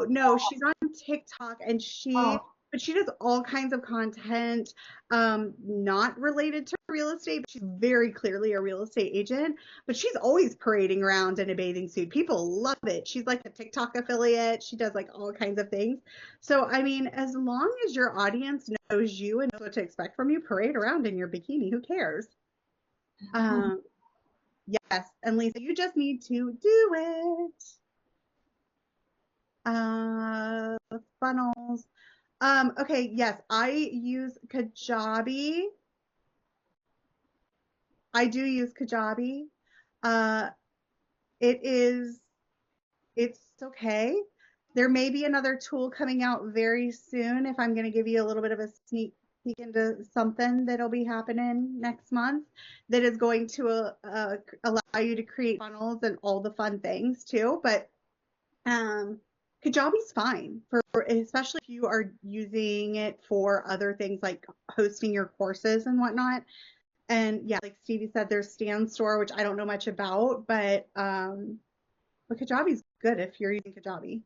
No, she's on TikTok and Oh, but she does all kinds of content, not related to real estate, but she's very clearly a real estate agent, but she's always parading around in a bathing suit. People love it. She's like a TikTok affiliate. She does like all kinds of things. So, I mean, as long as your audience knows you and knows what to expect from you, parade around in your bikini. Who cares? Um, yes. And Lisa, you just need to do it. Uh, Funnels. Okay, yes, I use Kajabi. I do use Kajabi. Uh, it is, it's okay. There may be another tool coming out very soon if I'm going to give you a little bit of a sneak peek into something that'll be happening next month that is going to allow you to create funnels and all the fun things too. But Um, Kajabi's fine for especially if you are using it for other things like hosting your courses and whatnot. And yeah, like Stevie said, there's Stan Store, which I don't know much about, but Kajabi's good if you're using Kajabi.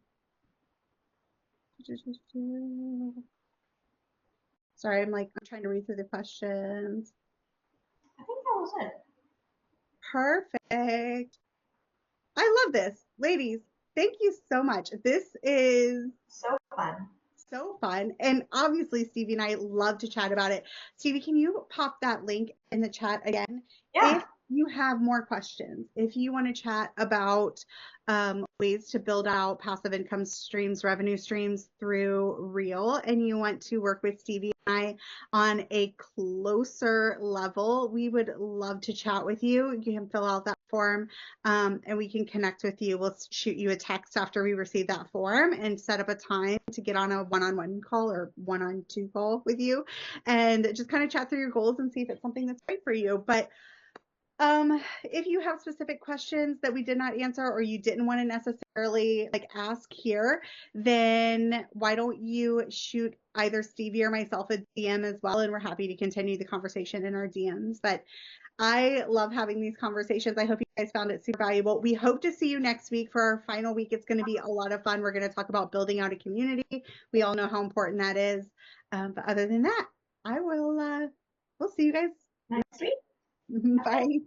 Sorry, I'm trying to read through the questions. I think that was it. Perfect. I love this. Ladies, thank you so much. This is So fun. so fun. And obviously, Stevie and I love to chat about it. Stevie, can you pop that link in the chat again? Yeah. If you have more questions, if you want to chat about ways to build out passive income streams, revenue streams through Real, and you want to work with Stevie and I on a closer level, we would love to chat with you. You can fill out that form and we can connect with you. We'll shoot you a text after we receive that form and set up a time to get on a one-on-one call or one-on-two call with you and just kind of chat through your goals and see if it's something that's right for you. But if you have specific questions that we did not answer or you didn't want to necessarily like ask here, then why don't you shoot either Stevie or myself a DM as well, and we're happy to continue the conversation in our DMs. But I love having these conversations. I hope you guys found it super valuable. We hope to see you next week for our final week. It's going to be a lot of fun. We're going to talk about building out a community. We all know how important that is. But other than that, we'll see you guys Next week. Bye.